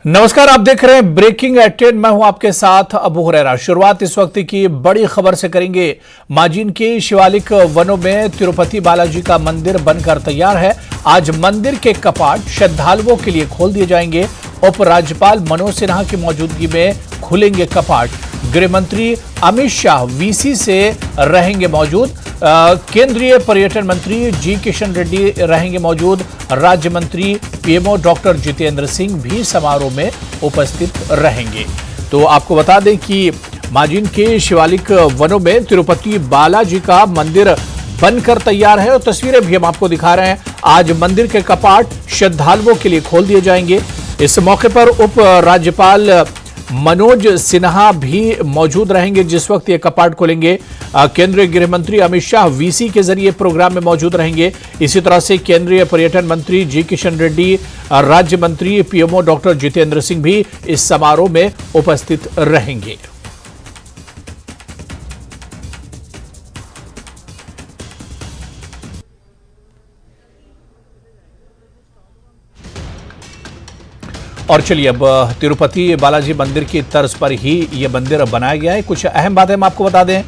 नमस्कार, आप देख रहे हैं ब्रेकिंग एट 10। मैं हूं आपके साथ अबू हुरैरा। शुरुआत इस वक्त की बड़ी खबर से करेंगे। माजीन के शिवालिक वनों में तिरुपति बालाजी का मंदिर बनकर तैयार है। आज मंदिर के कपाट श्रद्धालुओं के लिए खोल दिए जाएंगे। उपराज्यपाल मनोज सिन्हा की मौजूदगी में खुलेंगे कपाट। गृह मंत्री अमित शाह वीसी से रहेंगे मौजूद। केंद्रीय पर्यटन मंत्री जी किशन रेड्डी रहेंगे मौजूद। राज्य मंत्री पीएमओ डॉक्टर जितेंद्र सिंह भी समारोह में उपस्थित रहेंगे। तो आपको बता दें कि माजीन के शिवालिक वनों में तिरुपति बालाजी का मंदिर बनकर तैयार है और तस्वीरें भी हम आपको दिखा रहे हैं। आज मंदिर के कपाट श्रद्धालुओं के लिए खोल दिए जाएंगे। इस मौके पर उप राज्यपाल मनोज सिन्हा भी मौजूद रहेंगे जिस वक्त ये कपाट खोलेंगे। केंद्रीय गृह मंत्री अमित शाह वीसी के जरिए प्रोग्राम में मौजूद रहेंगे। इसी तरह से केंद्रीय पर्यटन मंत्री जी किशन रेड्डी, राज्य मंत्री पीएमओ डॉक्टर जितेंद्र सिंह भी इस समारोह में उपस्थित रहेंगे। और चलिए अब तिरुपति बालाजी मंदिर की तर्ज पर ही यह मंदिर बनाया गया है। कुछ अहम बातें हम आपको बता दें।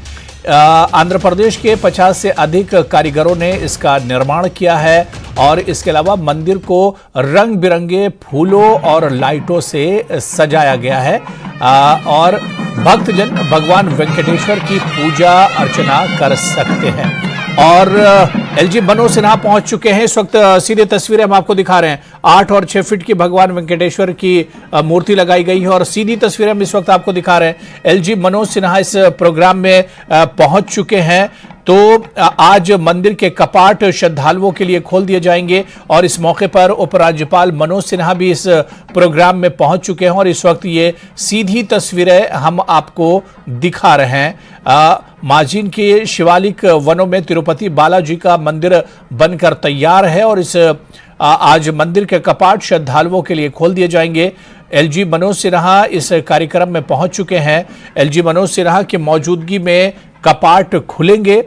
आंध्र प्रदेश के 50 से अधिक कारीगरों ने इसका निर्माण किया है और इसके अलावा मंदिर को रंग बिरंगे फूलों और लाइटों से सजाया गया है और भक्तजन भगवान वेंकटेश्वर की पूजा अर्चना कर सकते हैं। और एलजी मनोज सिन्हा पहुंच चुके हैं। इस वक्त सीधे तस्वीरें हम आपको दिखा रहे हैं। 8 और 6 फीट की भगवान वेंकटेश्वर की मूर्ति लगाई गई है और सीधी तस्वीरें हम इस वक्त आपको दिखा रहे हैं। एलजी मनोज सिन्हा इस प्रोग्राम में पहुंच चुके हैं। तो आज मंदिर के कपाट श्रद्धालुओं के लिए खोल दिए जाएंगे और इस मौके पर उपराज्यपाल मनोज सिन्हा भी इस प्रोग्राम में पहुंच चुके हैं और इस वक्त ये सीधी तस्वीरें हम आपको दिखा रहे हैं। माजीन के शिवालिक वनों में तिरुपति बालाजी का मंदिर बनकर तैयार है और इस आज मंदिर के कपाट श्रद्धालुओं के लिए खोल दिए जाएंगे। एलजी मनोज सिन्हा इस कार्यक्रम में पहुंच चुके हैं। एलजी मनोज सिन्हा की मौजूदगी में कपाट खुलेंगे।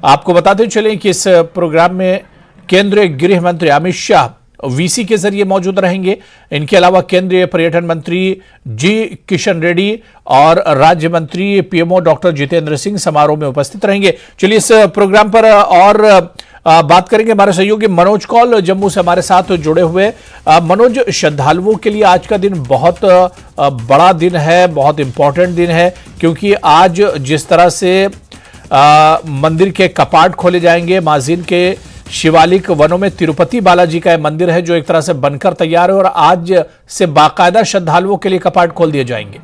आपको बताते चलें कि इस प्रोग्राम में केंद्रीय गृह मंत्री अमित शाह वीसी के जरिए मौजूद रहेंगे। इनके अलावा केंद्रीय पर्यटन मंत्री जी किशन रेड्डी और राज्य मंत्री पीएमओ डॉक्टर जितेंद्र सिंह समारोह में उपस्थित रहेंगे। चलिए इस प्रोग्राम पर और बात करेंगे। हमारे सहयोगी मनोज कौल जम्मू से हमारे साथ जुड़े हुए। मनोज, श्रद्धालुओं के लिए आज का दिन बहुत बड़ा दिन है, बहुत इंपॉर्टेंट दिन है, क्योंकि आज जिस तरह से मंदिर के कपाट खोले जाएंगे, माजीन के शिवालिक वनों में तिरुपति बालाजी का मंदिर है जो एक तरह से बनकर तैयार है और आज से बाकायदा श्रद्धालुओं के लिए कपाट खोल दिए जाएंगे।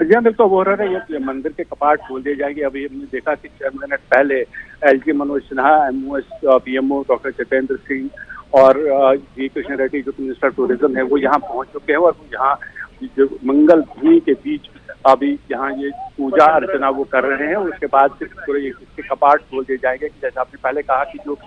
जी हाँ, बिल्कुल बोल रहे हैं। ये मंदिर के कपाट खोल दिए जाएंगे। अभी हमने देखा कि 6 मिनट पहले LG Manoj Sinha, MOS PMO doctor Jitendra Singh और जी किशन रेड्डी जो मिनिस्टर टूरिज्म है वो यहाँ पहुंच चुके हैं और यहाँ जो मंगल भूमि के बीच अभी यहाँ ये पूजा अर्चना वो कर रहे हैं। उसके बाद फिर पूरे इसके कपाट खोल दिए जाएंगे। जैसे आपने पहले कहा कि जो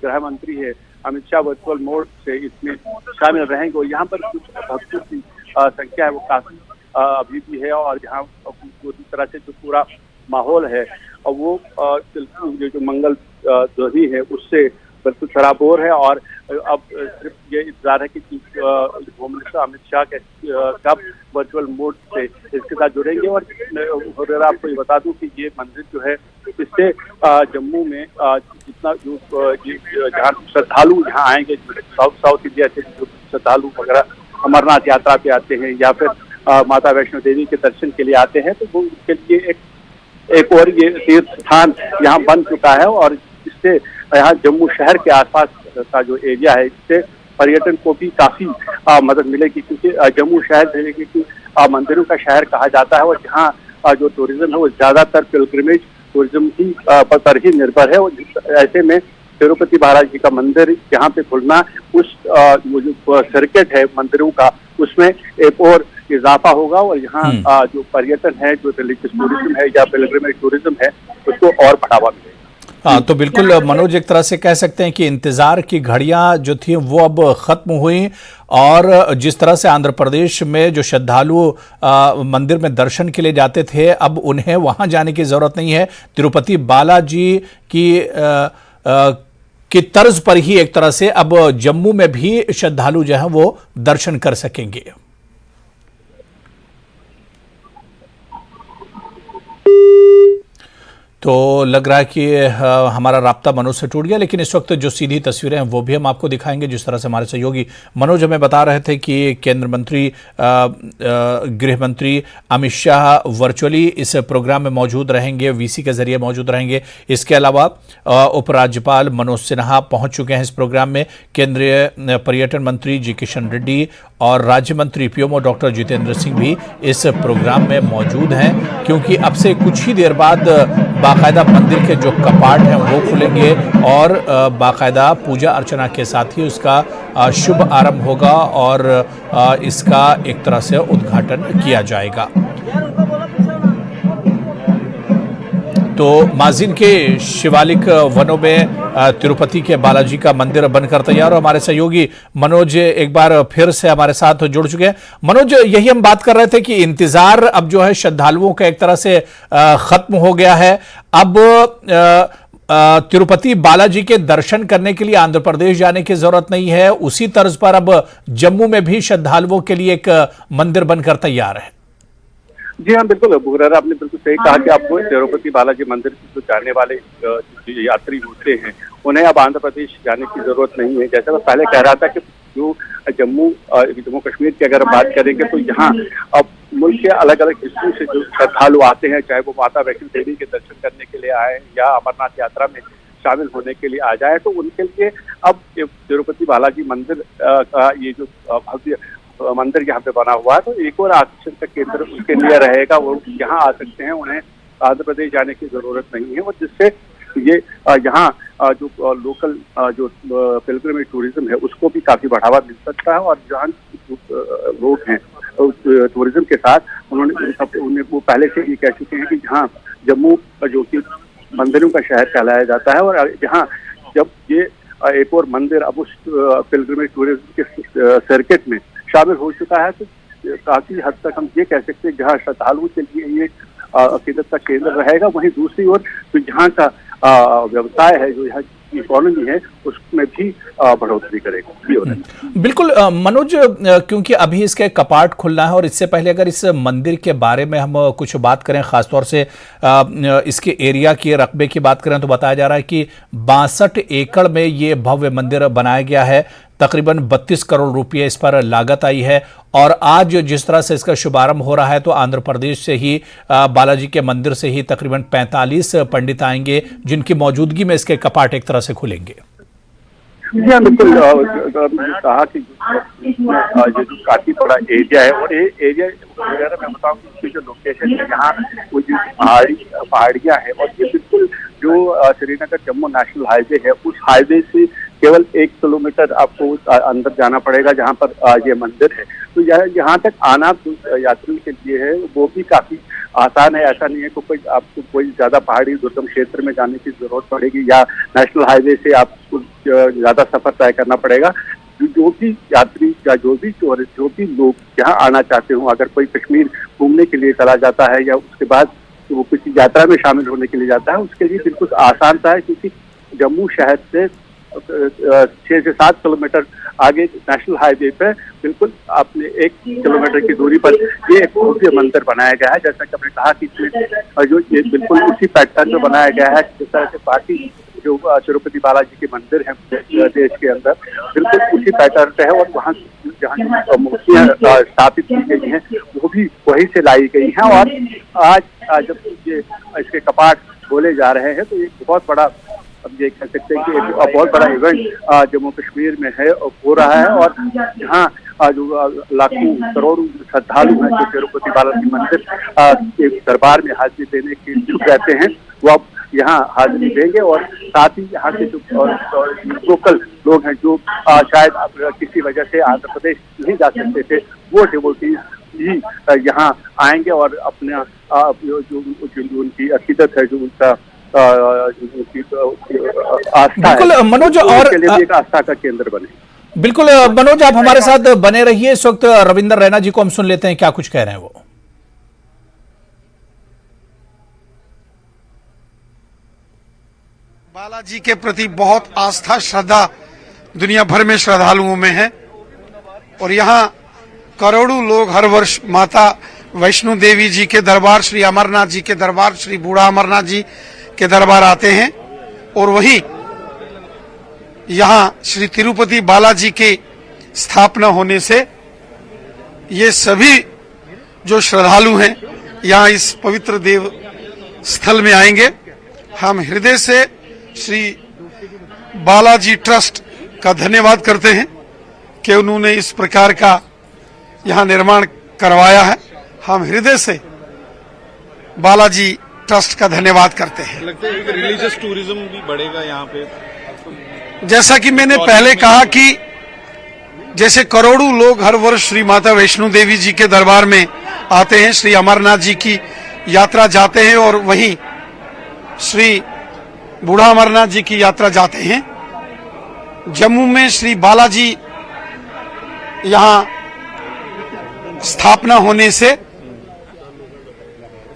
गृह मंत्री है अमित शाह वर्चुअल मोड से इसमें शामिल रहेंगे और यहाँ पर कुछ भक्तों की संख्या है वो काफी अभी भी है और यहाँ पूरी तरह से जो पूरा माहौल है और वो जो मंगल ध्वनि है उससे बिल्कुल सराबोर है। और अब सिर्फ ये इंतजार है कि होम मिनिस्टर अमित शाह के कब वर्चुअल मोड से इसके साथ जुड़ेंगे। और आपको ये बता दूं कि ये मंदिर जो है इससे जम्मू में जितना जहाँ श्रद्धालु यहाँ आएंगे, साउथ इंडिया से जो श्रद्धालु वगैरह अमरनाथ यात्रा पे आते हैं या फिर माता वैष्णो देवी के दर्शन के लिए आते हैं, तो वो उसके लिए एक और ये तीर्थ स्थान यहाँ बन चुका है और इससे यहाँ जम्मू शहर के आसपास का जो एरिया है इससे पर्यटन को भी काफी मदद मिलेगी, क्योंकि जम्मू शहर की मंदिरों का शहर कहा जाता है और जहाँ जो टूरिज्म है वो ज्यादातर पिलग्रिमेज टूरिज्म ही पर ही निर्भर है। और ऐसे में तिरुपति बालाजी का मंदिर यहाँ पे खुलना उस जो सर्किट है मंदिरों का उसमें एक और इजाफा होगा और यहाँ जो पर्यटन है, जो रिलीजियस टूरिज्म है या पिलग्रिमेज टूरिज्म है उसको और बढ़ावा मिलेगा। हाँ, तो बिल्कुल मनोज, एक तरह से कह सकते हैं कि इंतजार की घड़ियां जो थी वो अब खत्म हुई और जिस तरह से आंध्र प्रदेश में जो श्रद्धालु मंदिर में दर्शन के लिए जाते थे अब उन्हें वहां जाने की जरूरत नहीं है। तिरुपति बालाजी की की तर्ज पर ही एक तरह से अब जम्मू में भी श्रद्धालु जो है वो दर्शन कर सकेंगे। तो लग रहा है कि हमारा राब्ता मनोज से टूट गया, लेकिन इस वक्त जो सीधी तस्वीरें हैं वो भी हम आपको दिखाएंगे। जिस तरह से हमारे सहयोगी मनोज हमें बता रहे थे कि केंद्र मंत्री गृह मंत्री अमित शाह वर्चुअली इस प्रोग्राम में मौजूद रहेंगे, वीसी के जरिए मौजूद रहेंगे। इसके अलावा उपराज्यपाल मनोज सिन्हा पहुंच चुके हैं इस प्रोग्राम में। केंद्रीय पर्यटन मंत्री जी किशन रेड्डी और राज्य मंत्री पीएमओ डॉक्टर जितेंद्र सिंह भी इस प्रोग्राम में मौजूद हैं, क्योंकि अब से कुछ ही देर बाद बाकायदा मंदिर के जो कपाट हैं वो खुलेंगे और बाकायदा पूजा अर्चना के साथ ही उसका शुभ आरंभ होगा और इसका एक तरह से उद्घाटन किया जाएगा। तो माजिन के शिवालिक वनों में तिरुपति के बालाजी का मंदिर बनकर तैयार हो। हमारे सहयोगी मनोज एक बार फिर से हमारे साथ जुड़ चुके हैं। मनोज, यही हम बात कर रहे थे कि इंतजार अब जो है श्रद्धालुओं का एक तरह से खत्म हो गया है। अब तिरुपति बालाजी के दर्शन करने के लिए आंध्र प्रदेश जाने की जरूरत नहीं है, उसी तर्ज पर अब जम्मू में भी श्रद्धालुओं के लिए एक मंदिर बनकर तैयार है। जी हाँ, बिल्कुल बुरारा, आपने बिल्कुल सही कहा कि आपको तिरुपति बालाजी मंदिर जो जाने वाले यात्री होते हैं उन्हें अब आंध्र प्रदेश जाने की जरूरत नहीं है। जैसा मैं पहले कह रहा था कि जो जम्मू कश्मीर की अगर हम बात करेंगे तो यहाँ अब मुल्क के अलग अलग हिस्सों से जो श्रद्धालु आते हैं, चाहे वो माता वैष्णो देवी के दर्शन करने के लिए आए या अमरनाथ यात्रा में शामिल होने के लिए आ जाए, तो उनके लिए अब तिरुपति बालाजी मंदिर का ये जो भव्य मंदिर यहाँ पे बना हुआ है तो एक और आकर्षण का केंद्र उसके लिए रहेगा। वो यहाँ आ सकते हैं, उन्हें आंध्र प्रदेश जाने की जरूरत नहीं है। और जिससे ये यहाँ जो लोकल जो पिलग्रिमेज टूरिज्म है उसको भी काफी बढ़ावा मिल सकता है। और जहाँ लोग हैं टूरिज्म के साथ उन्हें वो पहले से ही कह चुके हैं कि जहाँ जम्मू जो कि मंदिरों का शहर कहलाया जाता है और यहाँ जब ये एक और मंदिर अब उस पिलग्रिमेज टूरिज्म के सर्किट में शामिल हो चुका है, तो काफी हद तक हम ये कह सकते हैं जहाँ श्रद्धालुओं के लिए ये अकीदत का केंद्र रहेगा, वहीं दूसरी ओर तो जहाँ का व्यवसाय है, जो यहाँ की इकोनॉमी है, उसमें भी बढ़ोतरी करेगा। बिल्कुल मनोज, क्योंकि अभी इसके कपाट खुलना है और इससे पहले अगर इस मंदिर के बारे में हम कुछ बात करें, खासतौर से इसके एरिया की रकबे की बात करें, तो बताया जा रहा है कि 62 एकड़ में ये भव्य मंदिर बनाया गया है। तकरीबन 32 करोड़ रुपए इस पर लागत आई है और आज जिस तरह से इसका शुभारंभ हो रहा है तो आंध्र प्रदेश से ही बालाजी के मंदिर से ही तकरीबन 45 पंडित आएंगे, जिनकी मौजूदगी में इसके कपाट एक तरह से खुलेंगे। जी हाँ, बिल्कुल कहा कि ये जो काफी बड़ा एरिया है और ये एरिया वगैरह मैं बताऊँ कि इसकी जो लोकेशन है यहाँ वो जो पहाड़ियाँ है और ये बिल्कुल जो श्रीनगर जम्मू नेशनल हाईवे है उस हाईवे से केवल 1 किलोमीटर आपको अंदर जाना पड़ेगा जहाँ पर ये मंदिर है। तो यहाँ तक आना यात्रियों के लिए है वो भी काफी आसान है। ऐसा नहीं है कि आपको कोई ज्यादा पहाड़ी दुर्गम क्षेत्र में जाने की जरूरत पड़ेगी या नेशनल हाईवे से आपको ज्यादा सफर तय करना पड़ेगा। जो भी यात्री या जो भी टूरिस्ट, जो भी लोग यहाँ आना चाहते हो, अगर कोई कश्मीर घूमने के लिए चला जाता है या उसके बाद वो किसी यात्रा में शामिल होने के लिए जाता है, उसके लिए बिल्कुल आसान था, क्योंकि जम्मू शहर से 6 से 7 किलोमीटर आगे नेशनल हाईवे पे बिल्कुल आपने 1 किलोमीटर की दूरी पर ये एक भव्य मंदिर बनाया गया है। जैसा कि आपने कहा कि इसमें जो ये बिल्कुल उसी पैटर्न में बनाया गया है जिस तरह से बाकी जो तिरुपति बालाजी के मंदिर हैं देश के अंदर, बिल्कुल उसी पैटर्न पे है। और वहाँ जहाँ मूर्तियाँ स्थापित की गई हैं वो भी वहीं से लाई गई हैं। और आज जब ये इसके कपाट खोले जा रहे हैं तो ये बहुत बड़ा, अब ये कह सकते हैं कि एक बहुत बड़ा इवेंट जम्मू कश्मीर में है और हो रहा है। और यहाँ जो लाखों करोड़ों श्रद्धालु हैं जो तिरुपति बालाजी मंदिर के दरबार में हाजिरी देने के इच्छुक रहते हैं, वो अब यहाँ हाजिरी देंगे। और साथ ही यहाँ के जो लोकल लोग हैं जो शायद किसी वजह से आंध्र प्रदेश नहीं जा सकते थे, वो डिवोटीज भी यहाँ आएंगे और अपने जो उनकी अकीदत है, जो उनका आस्था है, मनोज, और के लिए भी एक आस्था का केंद्र बने। बिल्कुल मनोज, आप हमारे साथ बने रहिए। इस वक्त रविंदर रैना जी को हम सुन लेते हैं, क्या कुछ कह रहे हैं वो। बालाजी के प्रति बहुत आस्था श्रद्धा दुनिया भर में श्रद्धालुओं में है और यहाँ करोड़ों लोग हर वर्ष माता वैष्णो देवी जी के दरबार, श्री अमरनाथ जी के दरबार, श्री बूढ़ा अमरनाथ जी के दरबार आते हैं और वहीं यहाँ श्री तिरुपति बालाजी की स्थापना होने से ये सभी जो श्रद्धालु हैं यहाँ इस पवित्र देव स्थल में आएंगे। हम हृदय से श्री बालाजी ट्रस्ट का धन्यवाद करते हैं कि उन्होंने इस प्रकार का यहाँ निर्माण करवाया है। हम हृदय से बालाजी ट्रस्ट का धन्यवाद करते हैं। लगता है कि रिलीजियस टूरिज्म भी बढ़ेगा यहाँ पे। जैसा कि मैंने पहले कहा कि जैसे करोड़ों लोग हर वर्ष श्री माता वैष्णो देवी जी के दरबार में आते हैं, श्री अमरनाथ जी की यात्रा जाते हैं और वहीं श्री बूढ़ा अमरनाथ जी की यात्रा जाते हैं, जम्मू में श्री बालाजी यहाँ स्थापना होने से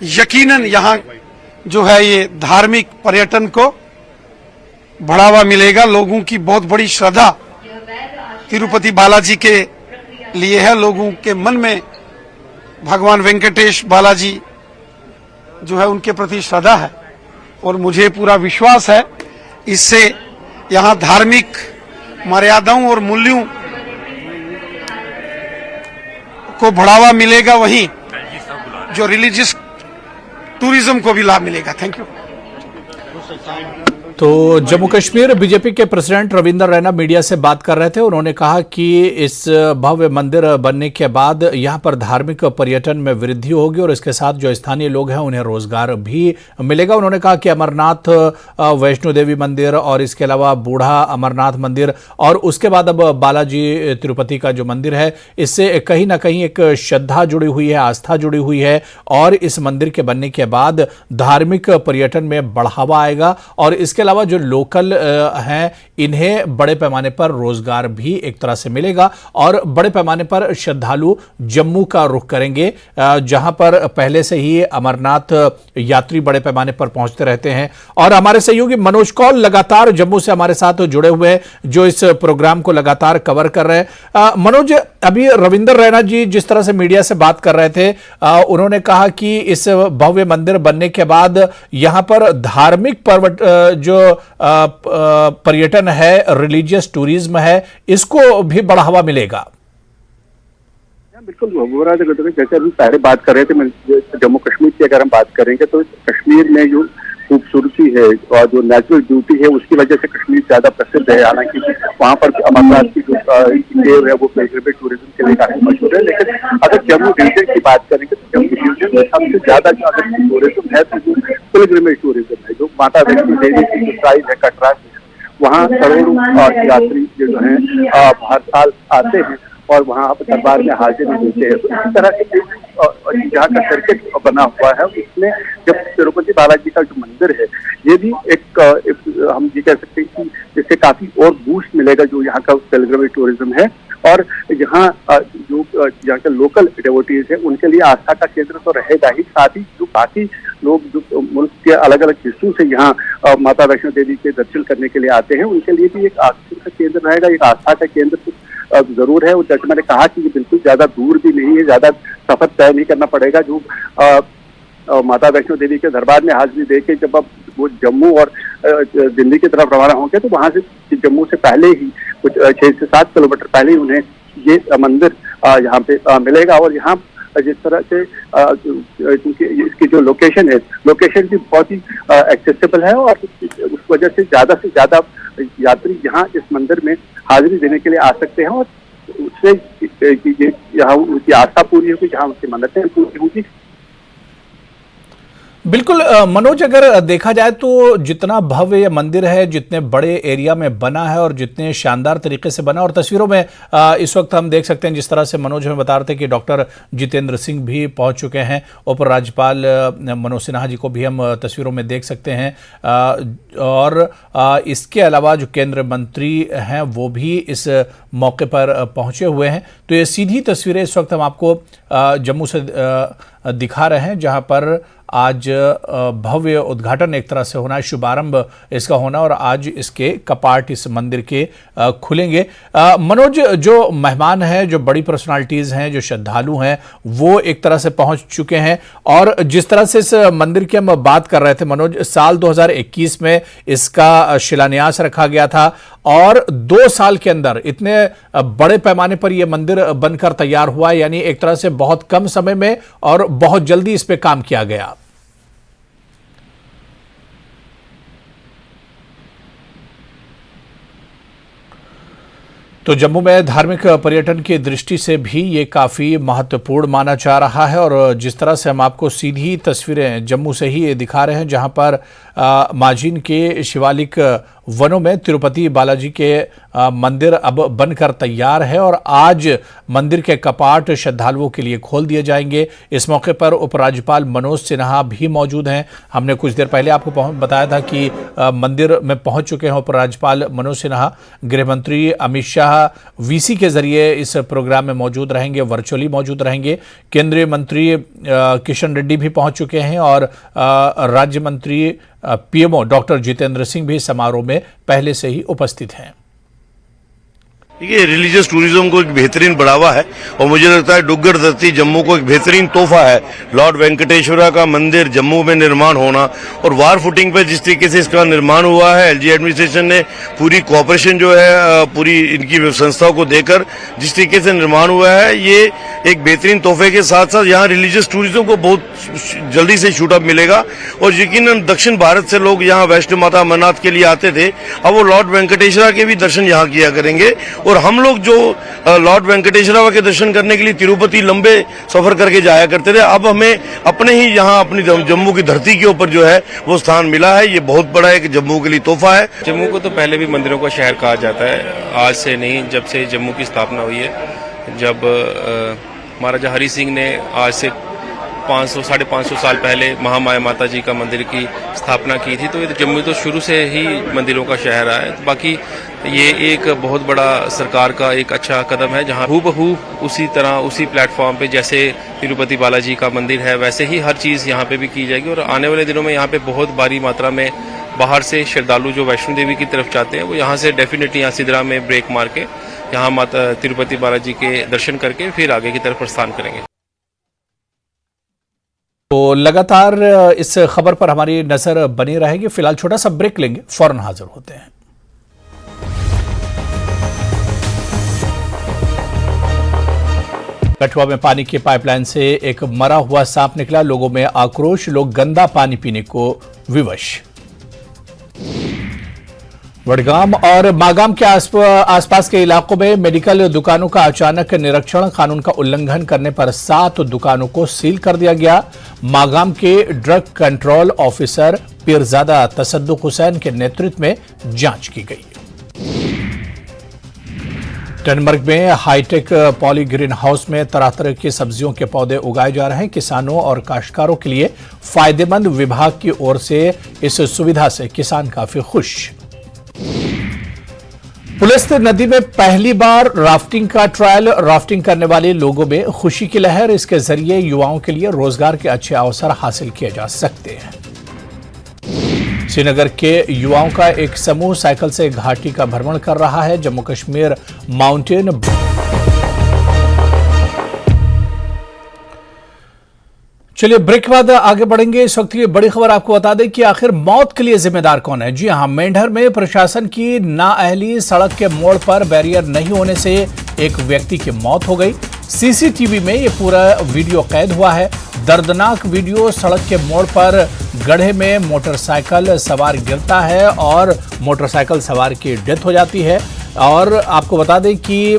यकीनन यहाँ जो है ये धार्मिक पर्यटन को बढ़ावा मिलेगा। लोगों की बहुत बड़ी श्रद्धा तिरुपति बालाजी के लिए है। लोगों के मन में भगवान वेंकटेश बालाजी जो है उनके प्रति श्रद्धा है और मुझे पूरा विश्वास है इससे यहाँ धार्मिक मर्यादाओं और मूल्यों को बढ़ावा मिलेगा, वहीं जो रिलीजियस टूरिज्म को भी लाभ मिलेगा। Thank you. तो जम्मू कश्मीर बीजेपी के प्रेसिडेंट रविंदर रैना मीडिया से बात कर रहे थे। उन्होंने कहा कि इस भव्य मंदिर बनने के बाद यहां पर धार्मिक पर्यटन में वृद्धि होगी और इसके साथ जो स्थानीय लोग हैं उन्हें रोजगार भी मिलेगा। उन्होंने कहा कि अमरनाथ वैष्णो देवी मंदिर और इसके अलावा बूढ़ा अमरनाथ मंदिर और उसके बाद अब बालाजी तिरुपति का जो मंदिर है, इससे कहीं ना कहीं एक श्रद्धा जुड़ी हुई है, आस्था जुड़ी हुई है और इस मंदिर के बनने के बाद धार्मिक पर्यटन में बढ़ावा आएगा और इसके अलावा जो लोकल हैं इन्हें बड़े पैमाने पर रोजगार भी एक तरह से मिलेगा और बड़े पैमाने पर श्रद्धालु जम्मू का रुख करेंगे, जहां पर पहले से ही अमरनाथ यात्री बड़े पैमाने पर पहुंचते रहते हैं। और हमारे सहयोगी मनोज कौल लगातार जम्मू से हमारे साथ जुड़े हुए हैं, जो इस प्रोग्राम को लगातार कवर कर रहे हैं। मनोज, अभी रविंदर रैना जी जिस तरह से मीडिया से बात कर रहे थे, उन्होंने कहा कि इस भव्य मंदिर बनने के बाद यहां पर धार्मिक जो पर्यटन है, रिलीजियस टूरिज्म है, इसको भी बढ़ावा मिलेगा। बिल्कुल हो रहा है। जैसे अभी पहले बात कर रहे थे, जम्मू कश्मीर की अगर हम बात करेंगे तो कश्मीर में जो खूबसूरती है और जो नेचुरल ब्यूटी है उसकी वजह से कश्मीर ज्यादा प्रसिद्ध है। हालांकि वहाँ पर अमरनाथ की जो देव है वो पिलग्रिमेज टूरिज्म के लिए काफी मशहूर है, लेकिन अगर जम्मू रीजन की बात करेंगे तो जम्मू रीजन में सबसे ज्यादा जो अगर टूरिज्म है तो जो पिलग्रिमेज टूरिज्म है, जो माता वैष्णो देवी की जो साइट है कटरा, वहाँ करोड़ों यात्री जो है हर साल आते हैं और वहाँ दरबार में हाजिरी देते हैं। तो इसी तरह से जहाँ का सर्किट बना हुआ है उसमें जब तिरुपति बालाजी का जो मंदिर है ये भी एक हम ये कह सकते हैं कि इससे काफी और बूस्ट मिलेगा जो यहाँ का पिलग्रिमेज टूरिज्म है। और यहाँ जो यहाँ के लोकल डिवोटीज है उनके लिए आस्था का केंद्र तो रहेगा ही, साथ ही जो बाकी लोग जो मुल्क के अलग अलग हिस्सों से यहाँ माता वैष्णो देवी के दर्शन करने के लिए आते हैं उनके लिए भी एक आस्था का केंद्र रहेगा, एक आस्था का केंद्र जरूर है। और जैसे मैंने कहा कि ये बिल्कुल ज्यादा दूर भी नहीं है, ज्यादा सफर तय नहीं करना पड़ेगा। जो माता वैष्णो देवी के दरबार में हाजिरी दे के जब अब वो जम्मू और दिल्ली की तरफ रवाना होंगे तो वहां से जम्मू से पहले ही कुछ 6 से 7 किलोमीटर पहले ही उन्हें ये मंदिर यहाँ पे मिलेगा। और यहाँ जिस तरह से क्योंकि इसकी जो लोकेशन है, लोकेशन भी बहुत ही एक्सेसिबल है और उस वजह से ज्यादा यात्री यहाँ इस मंदिर में हाजिरी देने के लिए आ सकते हैं और उससे यहाँ उनकी आस्था पूरी होगी, जहाँ उनकी मन्नतें पूरी होगी। बिल्कुल मनोज, अगर देखा जाए तो जितना भव्य ये मंदिर है, जितने बड़े एरिया में बना है और जितने शानदार तरीके से बना, और तस्वीरों में इस वक्त हम देख सकते हैं जिस तरह से मनोज हमें बता रहे थे कि डॉक्टर जितेंद्र सिंह भी पहुंच चुके हैं, उप राज्यपाल मनोज सिन्हा जी को भी हम तस्वीरों में देख सकते हैं और इसके अलावा जो केंद्रीय मंत्री हैं वो भी इस मौके पर पहुंचे हुए हैं। तो ये सीधी तस्वीरें इस वक्त हम आपको जम्मू से दिखा रहे हैं, जहां पर आज भव्य उद्घाटन एक तरह से होना है, शुभारंभ इसका होना, और आज इसके कपाट इस मंदिर के खुलेंगे। मनोज, जो मेहमान हैं, जो बड़ी पर्सनालिटीज हैं, जो श्रद्धालु हैं, वो एक तरह से पहुंच चुके हैं। और जिस तरह से इस मंदिर की हम बात कर रहे थे मनोज, साल 2021 में इसका शिलान्यास रखा गया था और 2 साल के अंदर इतने बड़े पैमाने पर यह मंदिर बनकर तैयार हुआ, यानी एक तरह से बहुत कम समय में और बहुत जल्दी इस पे काम किया गया। तो जम्मू में धार्मिक पर्यटन की दृष्टि से भी ये काफ़ी महत्वपूर्ण माना जा रहा है। और जिस तरह से हम आपको सीधी तस्वीरें जम्मू से ही दिखा रहे हैं, जहां पर माजीन के शिवालिक वनों में तिरुपति बालाजी के मंदिर अब बनकर तैयार है और आज मंदिर के कपाट श्रद्धालुओं के लिए खोल दिए जाएंगे। इस मौके पर उपराज्यपाल मनोज सिन्हा भी मौजूद हैं। हमने कुछ देर पहले आपको बताया था कि मंदिर में पहुंच चुके हैं उपराज्यपाल मनोज सिन्हा। गृह मंत्री अमित शाह वीसी के जरिए इस प्रोग्राम में मौजूद रहेंगे, वर्चुअली मौजूद रहेंगे। केंद्रीय मंत्री किशन रेड्डी भी पहुंच चुके हैं और राज्य मंत्री पीएमओ डॉक्टर जितेंद्र सिंह भी समारोह में पहले से ही उपस्थित हैं। देखिए, रिलीजियस टूरिज्म को एक बेहतरीन बढ़ावा है और मुझे लगता है डुग्गर धरती जम्मू को एक बेहतरीन तोहफा है। लॉर्ड वेंकटेश्वरा का मंदिर जम्मू में निर्माण होना और वार फुटिंग पे जिस तरीके से इसका निर्माण हुआ है, एलजी एडमिनिस्ट्रेशन ने पूरी कोऑपरेशन जो है पूरी इनकी संस्थाओं को देकर जिस तरीके से निर्माण हुआ है, ये एक बेहतरीन तोहफे के साथ साथ यहाँ रिलीजियस टूरिज्म को बहुत जल्दी से शूटअप मिलेगा। और यकीनन दक्षिण भारत से लोग यहाँ वैष्णो माता अमरनाथ के लिए आते थे, अब वो लॉर्ड वेंकटेश्वरा के भी दर्शन यहाँ किया करेंगे। और हम लोग जो लॉर्ड वेंकटेश्वरा के दर्शन करने के लिए तिरुपति लंबे सफर करके जाया करते थे, अब हमें अपने ही यहाँ अपनी जम्मू की धरती के ऊपर जो है वो स्थान मिला है। ये बहुत बड़ा एक जम्मू के लिए तोहफा है। जम्मू को तो पहले भी मंदिरों का शहर कहा जाता है, आज से नहीं, जब से जम्मू की स्थापना हुई है। जब महाराजा हरि सिंह ने आज से 500-550 साल पहले महामाया माता जी का मंदिर की स्थापना की थी, तो ये जम्मू तो शुरू से ही मंदिरों का शहर रहा है। तो बाकी ये एक बहुत बड़ा सरकार का एक अच्छा कदम है, जहां हूबहू उसी तरह उसी प्लेटफॉर्म पे जैसे तिरुपति बालाजी का मंदिर है वैसे ही हर चीज़ यहाँ पे भी की जाएगी। और आने वाले दिनों में यहाँ पे बहुत भारी मात्रा में बाहर से श्रद्धालु जो वैष्णो देवी की तरफ जाते हैं, वो यहाँ से डेफिनेटली यहाँ सिदरा में ब्रेक मार के यहाँ माता तिरुपति बालाजी के दर्शन करके फिर आगे की तरफ प्रस्थान करेंगे। तो लगातार इस खबर पर हमारी नजर बनी रहेगी। फिलहाल छोटा सा ब्रेक लेंगे, फौरन हाजिर होते हैं। कठुआ में पानी की पाइपलाइन से एक मरा हुआ सांप निकला, लोगों में आक्रोश, लोग गंदा पानी पीने को विवश। वडगाम और मागाम के आसपास के इलाकों में मेडिकल दुकानों का अचानक निरीक्षण, कानून का उल्लंघन करने पर 7 दुकानों को सील कर दिया गया। मागाम के drug control officer Peerzada Tasaduq Hussain के नेतृत्व में जांच की गई। टनमर्ग में हाईटेक पॉली ग्रीन हाउस में तरह तरह की सब्जियों के पौधे उगाए जा रहे हैं। किसानों और काश्तकारों के लिए फायदेमंद, विभाग की ओर से इस सुविधा से किसान काफी खुश। पुलिस नदी में पहली बार राफ्टिंग का ट्रायल, राफ्टिंग करने वाले लोगों में खुशी की लहर। इसके जरिए युवाओं के लिए रोजगार के अच्छे अवसर हासिल किए जा सकते हैं। श्रीनगर के युवाओं का एक समूह साइकिल से घाटी का भ्रमण कर रहा है। जम्मू कश्मीर माउंटेन चलिए ब्रेक के बाद आगे बढ़ेंगे। इस वक्त की बड़ी खबर आपको बता दें कि आखिर मौत के लिए जिम्मेदार कौन है। जी हां, मेंढर में प्रशासन की नाअहली, सड़क के मोड़ पर बैरियर नहीं होने से एक व्यक्ति की मौत हो गई। सीसीटीवी में यह पूरा वीडियो कैद हुआ है। दर्दनाक वीडियो, सड़क के मोड़ पर गड्ढे में मोटरसाइकिल सवार गिरता है और मोटरसाइकिल सवार की डेथ हो जाती है। और आपको बता दें कि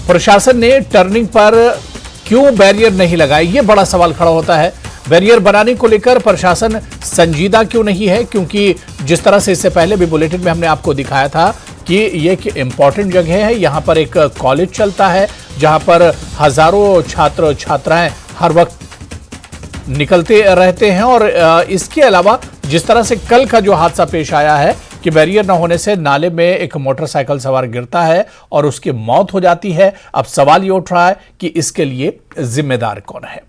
प्रशासन ने टर्निंग पर क्यों बैरियर नहीं लगाए, ये बड़ा सवाल खड़ा होता है। बैरियर बनाने को लेकर प्रशासन संजीदा क्यों नहीं है, क्योंकि जिस तरह से इससे पहले भी बुलेटिन में हमने आपको दिखाया था कि ये एक इंपॉर्टेंट जगह है। यहाँ पर एक कॉलेज चलता है जहाँ पर हजारों छात्र छात्राएं हर वक्त निकलते रहते हैं। और इसके अलावा जिस तरह से कल का जो हादसा पेश आया है कि बैरियर न होने से नाले में एक मोटरसाइकिल सवार गिरता है और उसकी मौत हो जाती है। अब सवाल ये उठ रहा है कि इसके लिए जिम्मेदार कौन है।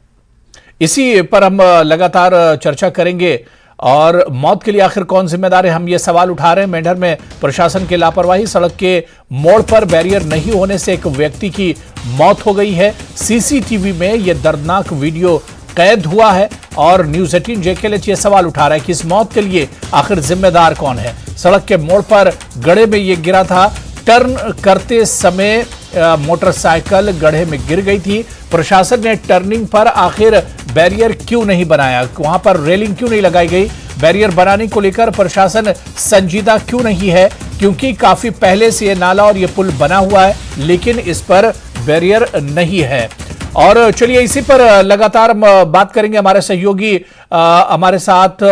इसी पर हम लगातार चर्चा करेंगे। और मौत के लिए आखिर कौन जिम्मेदार है, हम ये सवाल उठा रहे हैं। मेंढर में प्रशासन की लापरवाही, सड़क के मोड़ पर बैरियर नहीं होने से एक व्यक्ति की मौत हो गई है। सीसीटीवी में यह दर्दनाक वीडियो कैद हुआ है और न्यूज 18 JKLH ये सवाल उठा रहा है कि इस मौत के लिए आखिर जिम्मेदार कौन है। सड़क के मोड़ पर गड्ढे में यह गिरा था। टर्न करते समय मोटरसाइकिल गड्ढे में गिर गई थी। प्रशासन ने टर्निंग पर आखिर बैरियर क्यों नहीं बनाया, वहां पर रेलिंग क्यों नहीं लगाई गई? बैरियर बनाने को लेकर प्रशासन संजीदा क्यों नहीं है? क्योंकि काफी पहले से यह नाला और यह पुल बना हुआ है, लेकिन इस पर बैरियर नहीं है। और चलिए इसी पर लगातार हम बात करेंगे। हमारे सहयोगी हमारे साथ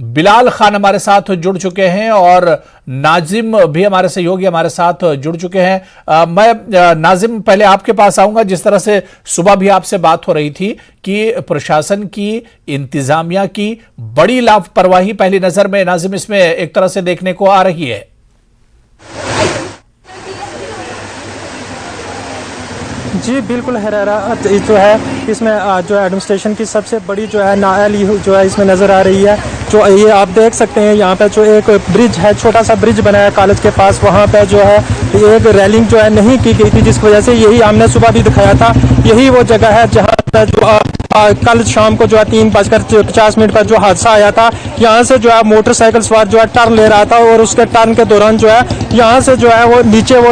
बिलाल खान हमारे साथ जुड़ चुके हैं और नाजिम भी हमारे सहयोगी हमारे साथ जुड़ चुके हैं। मैं नाजिम पहले आपके पास आऊंगा। जिस तरह से सुबह भी आपसे बात हो रही थी कि प्रशासन की, इंतजामिया की बड़ी लापरवाही पहली नजर में नाजिम इसमें एक तरह से देखने को आ रही है। जी बिल्कुल हेरारा जो है इसमें जो है एडमिनिस्ट्रेशन की सबसे बड़ी जो है नाअहली जो है इसमें नज़र आ रही है। जो ये आप देख सकते हैं यहाँ पे जो एक ब्रिज है, छोटा सा ब्रिज बनाया कॉलेज के पास, वहाँ पे जो है एक रेलिंग जो है नहीं की गई थी, जिसकी वजह से यही हमने सुबह भी दिखाया था, यही वो जगह है जहाँ पे जो कल शाम को जो है 3:50 पर जो हादसा आया था। यहाँ से जो है मोटरसाइकिल सवार जो है टर्न ले रहा था और उसके टर्न के दौरान जो है यहाँ से जो है वो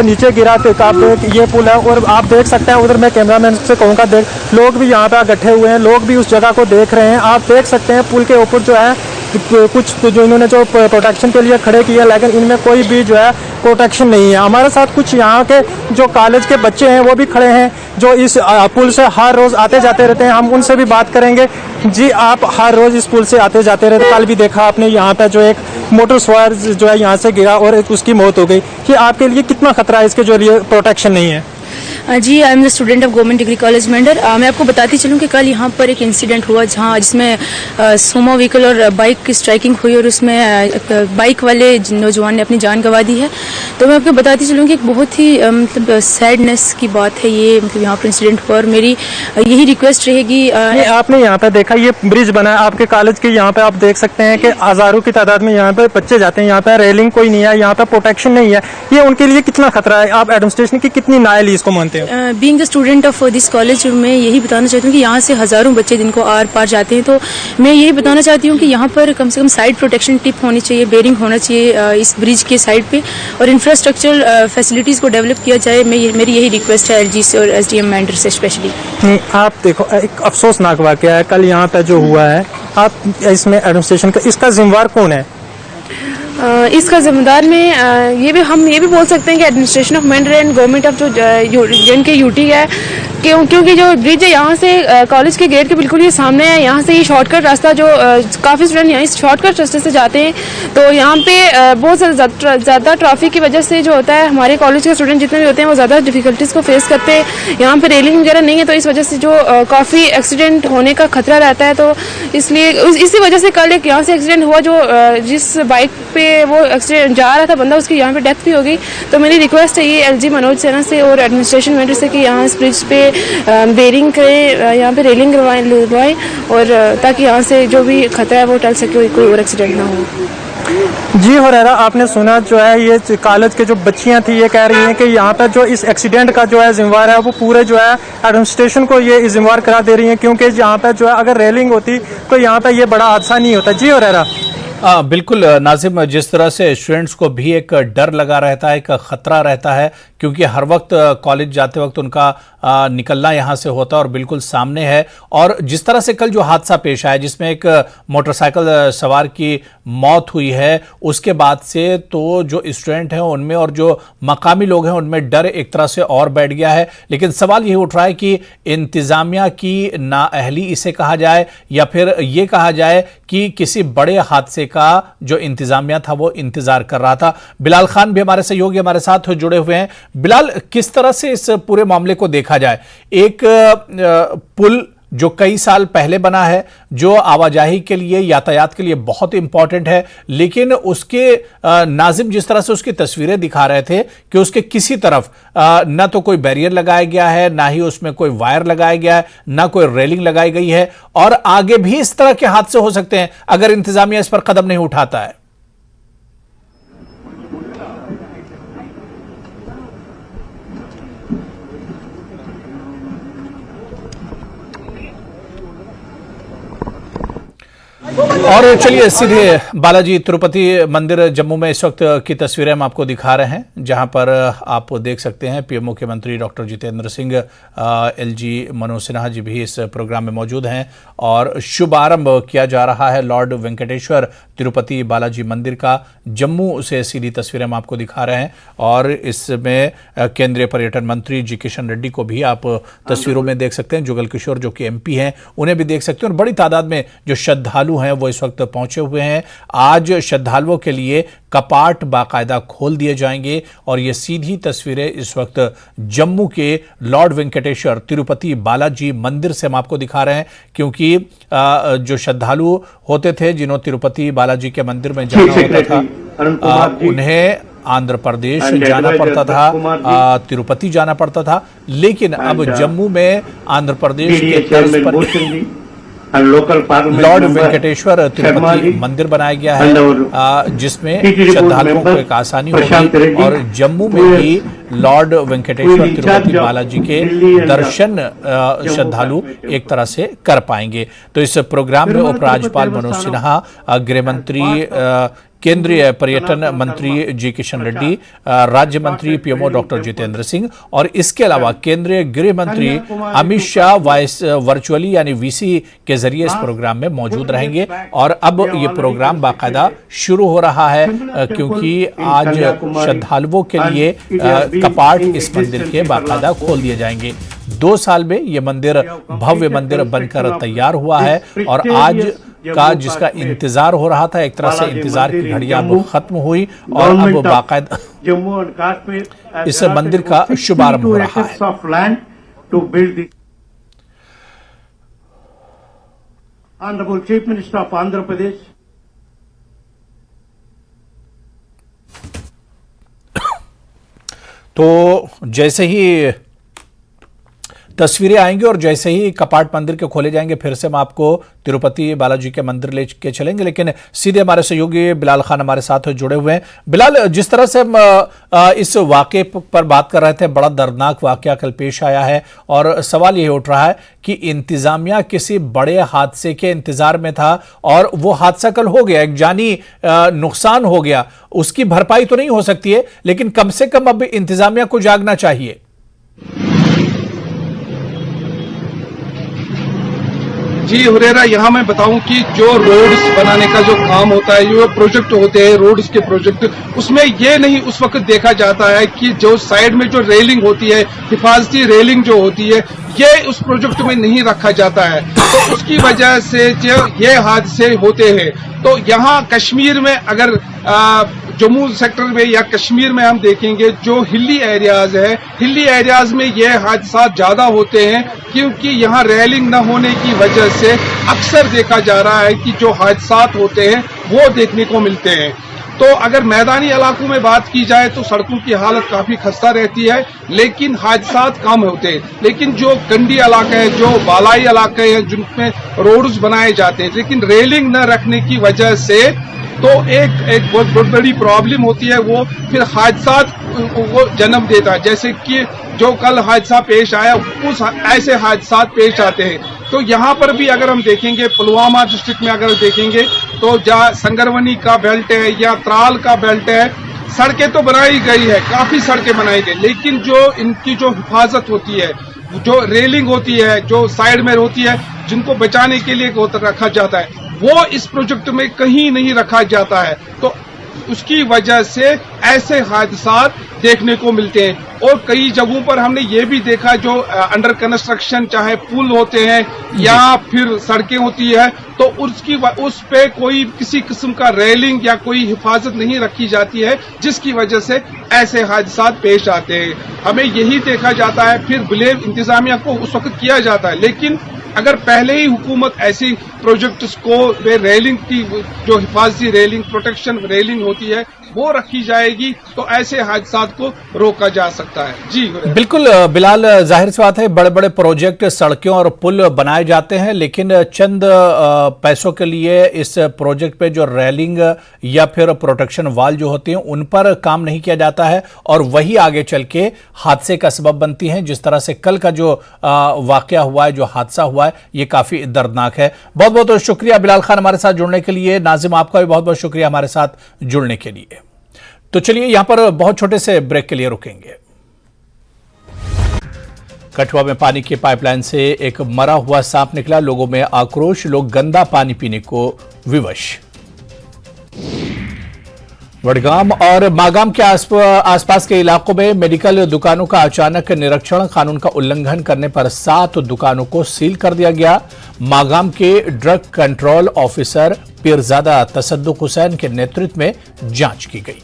नीचे गिरा। आप ये पुल है और आप देख सकते हैं उधर, मैं कैमरामैन से कहूँगा देख, लोग भी यहाँ पे इकट्ठे हुए हैं, लोग भी उस जगह को देख रहे हैं। आप देख सकते हैं पुल के ऊपर जो है कुछ जो इन्होंने जो प्रोटेक्शन के लिए खड़े किए, लेकिन इनमें कोई भी जो है प्रोटेक्शन नहीं है। हमारे साथ कुछ यहाँ के जो कॉलेज के बच्चे हैं वो भी खड़े हैं, जो इस पुल से हर रोज आते जाते रहते हैं। हम उनसे भी बात करेंगे। जी, आप हर रोज इस पुल से आते जाते रहते, कल भी देखा आपने यहाँ पे जो एक मोटर सवार जो है यहाँ से गिरा और उसकी मौत हो गई, कि आपके लिए कितना खतरा है इसके जो लिए प्रोटेक्शन नहीं है? जी, I am the student of government degree college Mendhar. मैं आपको बताती चलूँ कि कल यहाँ पर एक इंसिडेंट हुआ जिसमें सोमो व्हीकल और बाइक की स्ट्राइकिंग हुई और उसमें बाइक वाले नौजवान ने अपनी जान गंवा दी है। तो मैं आपको बताती चलूँ कि एक बहुत ही मतलब सैडनेस की बात है ये, मतलब यहाँ पर इंसिडेंट हुआ और मेरी यही रिक्वेस्ट रहेगी। आपने यहाँ पे देखा ये ब्रिज बना है आपके कॉलेज के, यहाँ पे आप देख सकते हैं कि हजारों की तादाद में यहाँ पे बच्चे जाते हैं, यहाँ पे रेलिंग कोई नहीं है, यहाँ पे प्रोटेक्शन नहीं है, ये उनके लिए कितना खतरा है? आप एडमिनिस्ट्रेशन की कितनी नाअहली इसको मानते हैं? Being the student of this college, मैं यही बताना चाहती हूँ कि यहाँ से हज़ारों बच्चे दिन को आर पार जाते हैं। तो मैं यही बताना चाहती हूँ कि यहाँ पर कम से कम साइड प्रोटेक्शन टिप होनी चाहिए, बेरिंग होना चाहिए इस ब्रिज के साइड पे, और इंफ्रास्ट्रक्चरल फैसिलिटीज़ को डेवलप किया जाए। मेरी यही रिक्वेस्ट है LG से और SDM मेंढर से स्पेशली। आप देखो, एक अफसोसनाक वाक़या है कल यहाँ पे जो हुआ है। आप इसमें एडमिनिस्ट्रेशन का इसका जिम्मेदार कौन है? इसका जिम्मेदार में हम ये भी बोल सकते हैं कि administration of Mendhar and government of जो जिनके यूटी है, क्योंकि जो ब्रिज है यहाँ से कॉलेज के गेट के बिल्कुल ही सामने है। यहाँ से ये शॉर्टकट रास्ता जो काफ़ी स्टूडेंट यहाँ इस शॉर्टकट रास्ते से जाते हैं, तो यहाँ पे बहुत ज़्यादा ट्रैफिक की वजह से जो होता है हमारे कॉलेज के स्टूडेंट जितने भी होते हैं वो ज़्यादा डिफिकल्टीज़ को फेस करते हैं। यहाँ पे रेलिंग वगैरह नहीं है, तो इस वजह से जो काफ़ी एक्सीडेंट होने का खतरा रहता है। तो इसलिए इसी वजह से कल एक यहाँ से एक्सीडेंट हुआ, जो जिस बाइक पे वो एक्सीडेंट जा रहा था बंदा, उसकी यहाँ पे डेथ भी हो गई। तो मेरी रिक्वेस्ट है ये LG मनोज सेना से और एडमिनिस्ट्रेशन मेंढर से कि यहाँ इस ब्रिज पे बेरिंग करें, यहाँ पे रेलिंग लगवाएं और ताकि यहाँ से जो भी खतरा है वो टल सके, कोई और एक्सीडेंट ना हो। जी हुरैरा, आपने सुना जो है ये कॉलेज के जो बच्चियां थी ये कह रही हैं कि यहाँ पर जो इस एक्सीडेंट का जो है जिम्मेवार है वो पूरे जो है एडमिनिस्ट्रेशन को ये जिम्मेवार करा दे रही हैं, क्योंकि यहाँ पर जो है अगर रेलिंग होती तो यहाँ पर ये बड़ा हादसा नहीं होता। जी हुरैरा। बिल्कुल नाजिम, जिस तरह से स्टूडेंट्स को भी एक डर लगा रहता है, एक खतरा रहता है, क्योंकि हर वक्त कॉलेज जाते वक्त उनका निकलना यहाँ से होता है और बिल्कुल सामने है। और जिस तरह से कल जो हादसा पेश आया जिसमें एक मोटरसाइकिल सवार की मौत हुई है, उसके बाद से तो जो स्टूडेंट हैं उनमें और जो मकामी लोग हैं उनमें डर एक तरह से और बैठ गया है। लेकिन सवाल ये उठ रहा है कि इंतजामिया की नाअहली इसे कहा जाए या फिर ये कहा जाए कि किसी बड़े हादसे का जो इंतजामिया था वो इंतजार कर रहा था। बिलाल खान भी हमारे सहयोगी हमारे साथ जुड़े हुए हैं। बिलाल, किस तरह से इस पूरे मामले को देखा जाए? एक पुल जो कई साल पहले बना है, जो आवाजाही के लिए, यातायात के लिए बहुत इंपॉर्टेंट है, लेकिन उसके नाजिम जिस तरह से उसकी तस्वीरें दिखा रहे थे कि उसके किसी तरफ न तो कोई बैरियर लगाया गया है, ना ही उसमें कोई वायर लगाया गया है, ना कोई रेलिंग लगाई गई है, और आगे भी इस तरह के हादसे हो सकते हैं अगर इंतजामिया इस पर कदम नहीं उठाता है। और चलिए सीधे बालाजी तिरुपति मंदिर जम्मू में इस वक्त की तस्वीरें हम आपको दिखा रहे हैं, जहां पर आप देख सकते हैं पीएम मुख्यमंत्री डॉक्टर जितेंद्र सिंह, एलजी मनोज सिन्हा जी भी इस प्रोग्राम में मौजूद हैं और शुभारंभ किया जा रहा है लॉर्ड वेंकटेश्वर तिरुपति बालाजी मंदिर का। जम्मू से सीधी तस्वीरें हम आपको दिखा रहे हैं और इसमें केंद्रीय पर्यटन मंत्री जी किशन रेड्डी को भी आप तस्वीरों में देख सकते हैं, जुगल किशोर जो कि एमपी हैं उन्हें भी देख सकते हैं, और बड़ी तादाद में जो श्रद्धालु हैं वो इस वक्त पहुंचे हुए हैं। आज श्रद्धालुओं के लिए कपाट बाकायदा खोल दिए जाएंगे और ये सीधी तस्वीरें इस वक्त जम्मू के लॉर्ड वेंकटेश्वर तिरुपति बालाजी मंदिर से हम आपको दिखा रहे हैं, क्योंकि जो श्रद्धालु होते थे जिन्हों तिरुपति बालाजी के मंदिर में जाना होता था, उन्हें आंध्र प्रदेश जाना पड़ता था, तिरुपति जाना पड़ता था, लेकिन अब जम्मू में आंध्र प्रदेश के तर्ज पर लॉर्ड वेंकटेश्वर तिरुपति मंदिर बनाया गया है, जिसमें श्रद्धालुओं को एक आसानी होगी और जम्मू में भी लॉर्ड वेंकटेश्वर तिरुपति बालाजी के दर्शन श्रद्धालु एक तरह से कर पाएंगे। तो इस प्रोग्राम में उपराज्यपाल मनोज सिन्हा, गृह मंत्री, केंद्रीय पर्यटन मंत्री जी किशन रेड्डी, राज्य मंत्री पीएमओ डॉक्टर जितेंद्र सिंह और इसके अलावा केंद्रीय गृह मंत्री अमित शाह वर्चुअली यानी वीसी के जरिए इस प्रोग्राम में मौजूद रहेंगे। और अब ये प्रोग्राम बाकायदा शुरू हो रहा है, क्योंकि आज श्रद्धालुओं के लिए कपाट इस मंदिर के बाकायदा खोल दिए जाएंगे। 2 साल में ये मंदिर भव्य मंदिर बनकर तैयार हुआ है और आज का जिसका इंतजार हो रहा था, एक तरह से इंतजार की घड़ियां अब खत्म हुई और अब बाकायदा जम्मू एंड कश्मीर इस मंदिर का शुभारंभ हो रहा है। Honourable chief minister of Andhra Pradesh, तो जैसे ही तस्वीरें आएंगी और जैसे ही कपाट मंदिर के खोले जाएंगे फिर से हम आपको तिरुपति बालाजी के मंदिर लेके चलेंगे, लेकिन सीधे हमारे सहयोगी बिलाल खान हमारे साथ जुड़े हुए हैं। बिलाल, जिस तरह से हम इस वाकये पर बात कर रहे थे, बड़ा दर्दनाक वाकया कल पेश आया है और सवाल यही उठ रहा है कि इंतजामिया किसी बड़े हादसे के इंतजार में था और वो हादसा कल हो गया, एक जानी नुकसान हो गया, उसकी भरपाई तो नहीं हो सकती है, लेकिन कम से कम अब इंतजामिया को जागना चाहिए। जी हुरेरा, यहाँ मैं बताऊं कि जो रोड्स बनाने का जो काम होता है, जो प्रोजेक्ट होते हैं रोड्स के प्रोजेक्ट, उसमें ये नहीं उस वक्त देखा जाता है कि जो साइड में जो रेलिंग होती है, हिफाजती रेलिंग जो होती है, ये उस प्रोजेक्ट में नहीं रखा जाता है, तो उसकी वजह से जो ये हादसे होते हैं। तो यहाँ कश्मीर में अगर जम्मू सेक्टर में या कश्मीर में हम देखेंगे जो हिली एरियाज है, हिली एरियाज में ये हादसा ज्यादा होते हैं, क्योंकि यहाँ रेलिंग न होने की वजह से अक्सर देखा जा रहा है कि जो हादसा होते हैं वो देखने को मिलते हैं। तो अगर मैदानी इलाकों में बात की जाए तो सड़कों की हालत काफी खस्ता रहती है, लेकिन हादसा कम होते हैं। लेकिन जो कंडी इलाके है, जो बालाई इलाके हैं, जिनमें रोड्स बनाए जाते हैं, लेकिन रेलिंग न रखने की वजह से तो एक बहुत बड़ी प्रॉब्लम होती है, वो फिर हादसा वो जन्म देता है। जैसे कि जो कल हादसा पेश आया, उस ऐसे हादसा पेश आते हैं। तो यहाँ पर भी अगर हम देखेंगे, पुलवामा डिस्ट्रिक्ट में अगर देखेंगे तो जहाँ संगरवनी का बेल्ट है या त्राल का बेल्ट है, सड़कें तो बनाई गई है, काफी सड़कें बनाई गई, लेकिन जो इनकी जो हिफाजत होती है, जो रेलिंग होती है, जो साइड में होती है, जिनको बचाने के लिए रखा जाता है, वो इस प्रोजेक्ट में कहीं नहीं रखा जाता है। तो उसकी वजह से ऐसे हादसा देखने को मिलते हैं। और कई जगहों पर हमने ये भी देखा, जो अंडर कंस्ट्रक्शन चाहे पुल होते हैं या फिर सड़कें होती है, तो उस पे कोई किसी किस्म का रेलिंग या कोई हिफाजत नहीं रखी जाती है, जिसकी वजह से ऐसे हादसा पेश आते हैं। हमें यही देखा जाता है, फिर ब्लेम इंतजामिया को उस वक्त किया जाता है, लेकिन अगर पहले ही हुकूमत ऐसी प्रोजेक्ट्स को रेलिंग की जो हिफाजती रेलिंग प्रोटेक्शन रेलिंग होती है वो रखी जाएगी तो ऐसे हादसात को रोका जा सकता है। जी बिल्कुल बिलाल, जाहिर सी बात है बड़े बड़े प्रोजेक्ट सड़कें और पुल बनाए जाते हैं, लेकिन चंद पैसों के लिए इस प्रोजेक्ट पे जो रेलिंग या फिर प्रोटेक्शन वाल जो होते हैं उन पर काम नहीं किया जाता है और वही आगे चल के हादसे का सबब बनती हैं। जिस तरह से कल का जो वाकया हुआ है, जो हादसा हुआ है, ये काफी दर्दनाक है। बहुत बहुत शुक्रिया बिलाल खान हमारे साथ जुड़ने के लिए। नाजिम, आपका भी बहुत बहुत शुक्रिया हमारे साथ जुड़ने के लिए। तो चलिए यहां पर बहुत छोटे से ब्रेक के लिए रुकेंगे। कठुआ में पानी की पाइपलाइन से एक मरा हुआ सांप निकला, लोगों में आक्रोश, लोग गंदा पानी पीने को विवश। वडगाम और मागाम के आसपास के इलाकों में मेडिकल दुकानों का अचानक निरीक्षण, कानून का उल्लंघन करने पर 7 दुकानों को सील कर दिया गया। मागाम के drug control officer Peerzada Tasaduq Hussain के नेतृत्व में जांच की गई।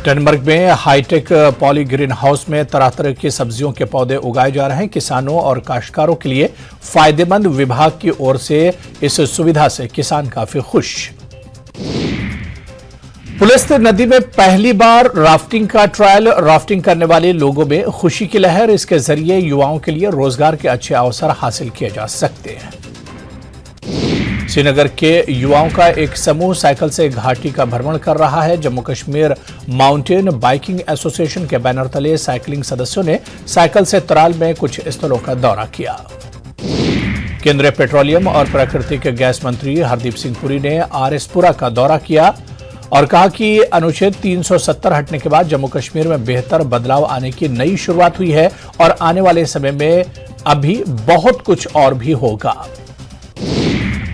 टनमर्ग में हाईटेक पॉली ग्रीन हाउस में तरह तरह की सब्जियों के पौधे उगाए जा रहे हैं। किसानों और काश्तकारों के लिए फायदेमंद, विभाग की ओर से इस सुविधा से किसान काफी खुश। पुलिस नदी में पहली बार राफ्टिंग का ट्रायल, राफ्टिंग करने वाले लोगों में खुशी की लहर। इसके जरिए युवाओं के लिए रोजगार के अच्छे अवसर हासिल किए जा सकते हैं। श्रीनगर के युवाओं का एक समूह साइकिल से घाटी का भ्रमण कर रहा है। Jammu Kashmir mountain biking association के बैनर तले साइकिलिंग सदस्यों ने साइकिल से तराल में कुछ स्थलों का दौरा किया। केंद्रीय पेट्रोलियम और प्राकृतिक गैस मंत्री हरदीप सिंह पुरी ने आरएसपुरा का दौरा किया और कहा कि अनुच्छेद 370 हटने के बाद जम्मू कश्मीर में बेहतर बदलाव आने की नई शुरुआत हुई है और आने वाले समय में अभी बहुत कुछ और भी होगा।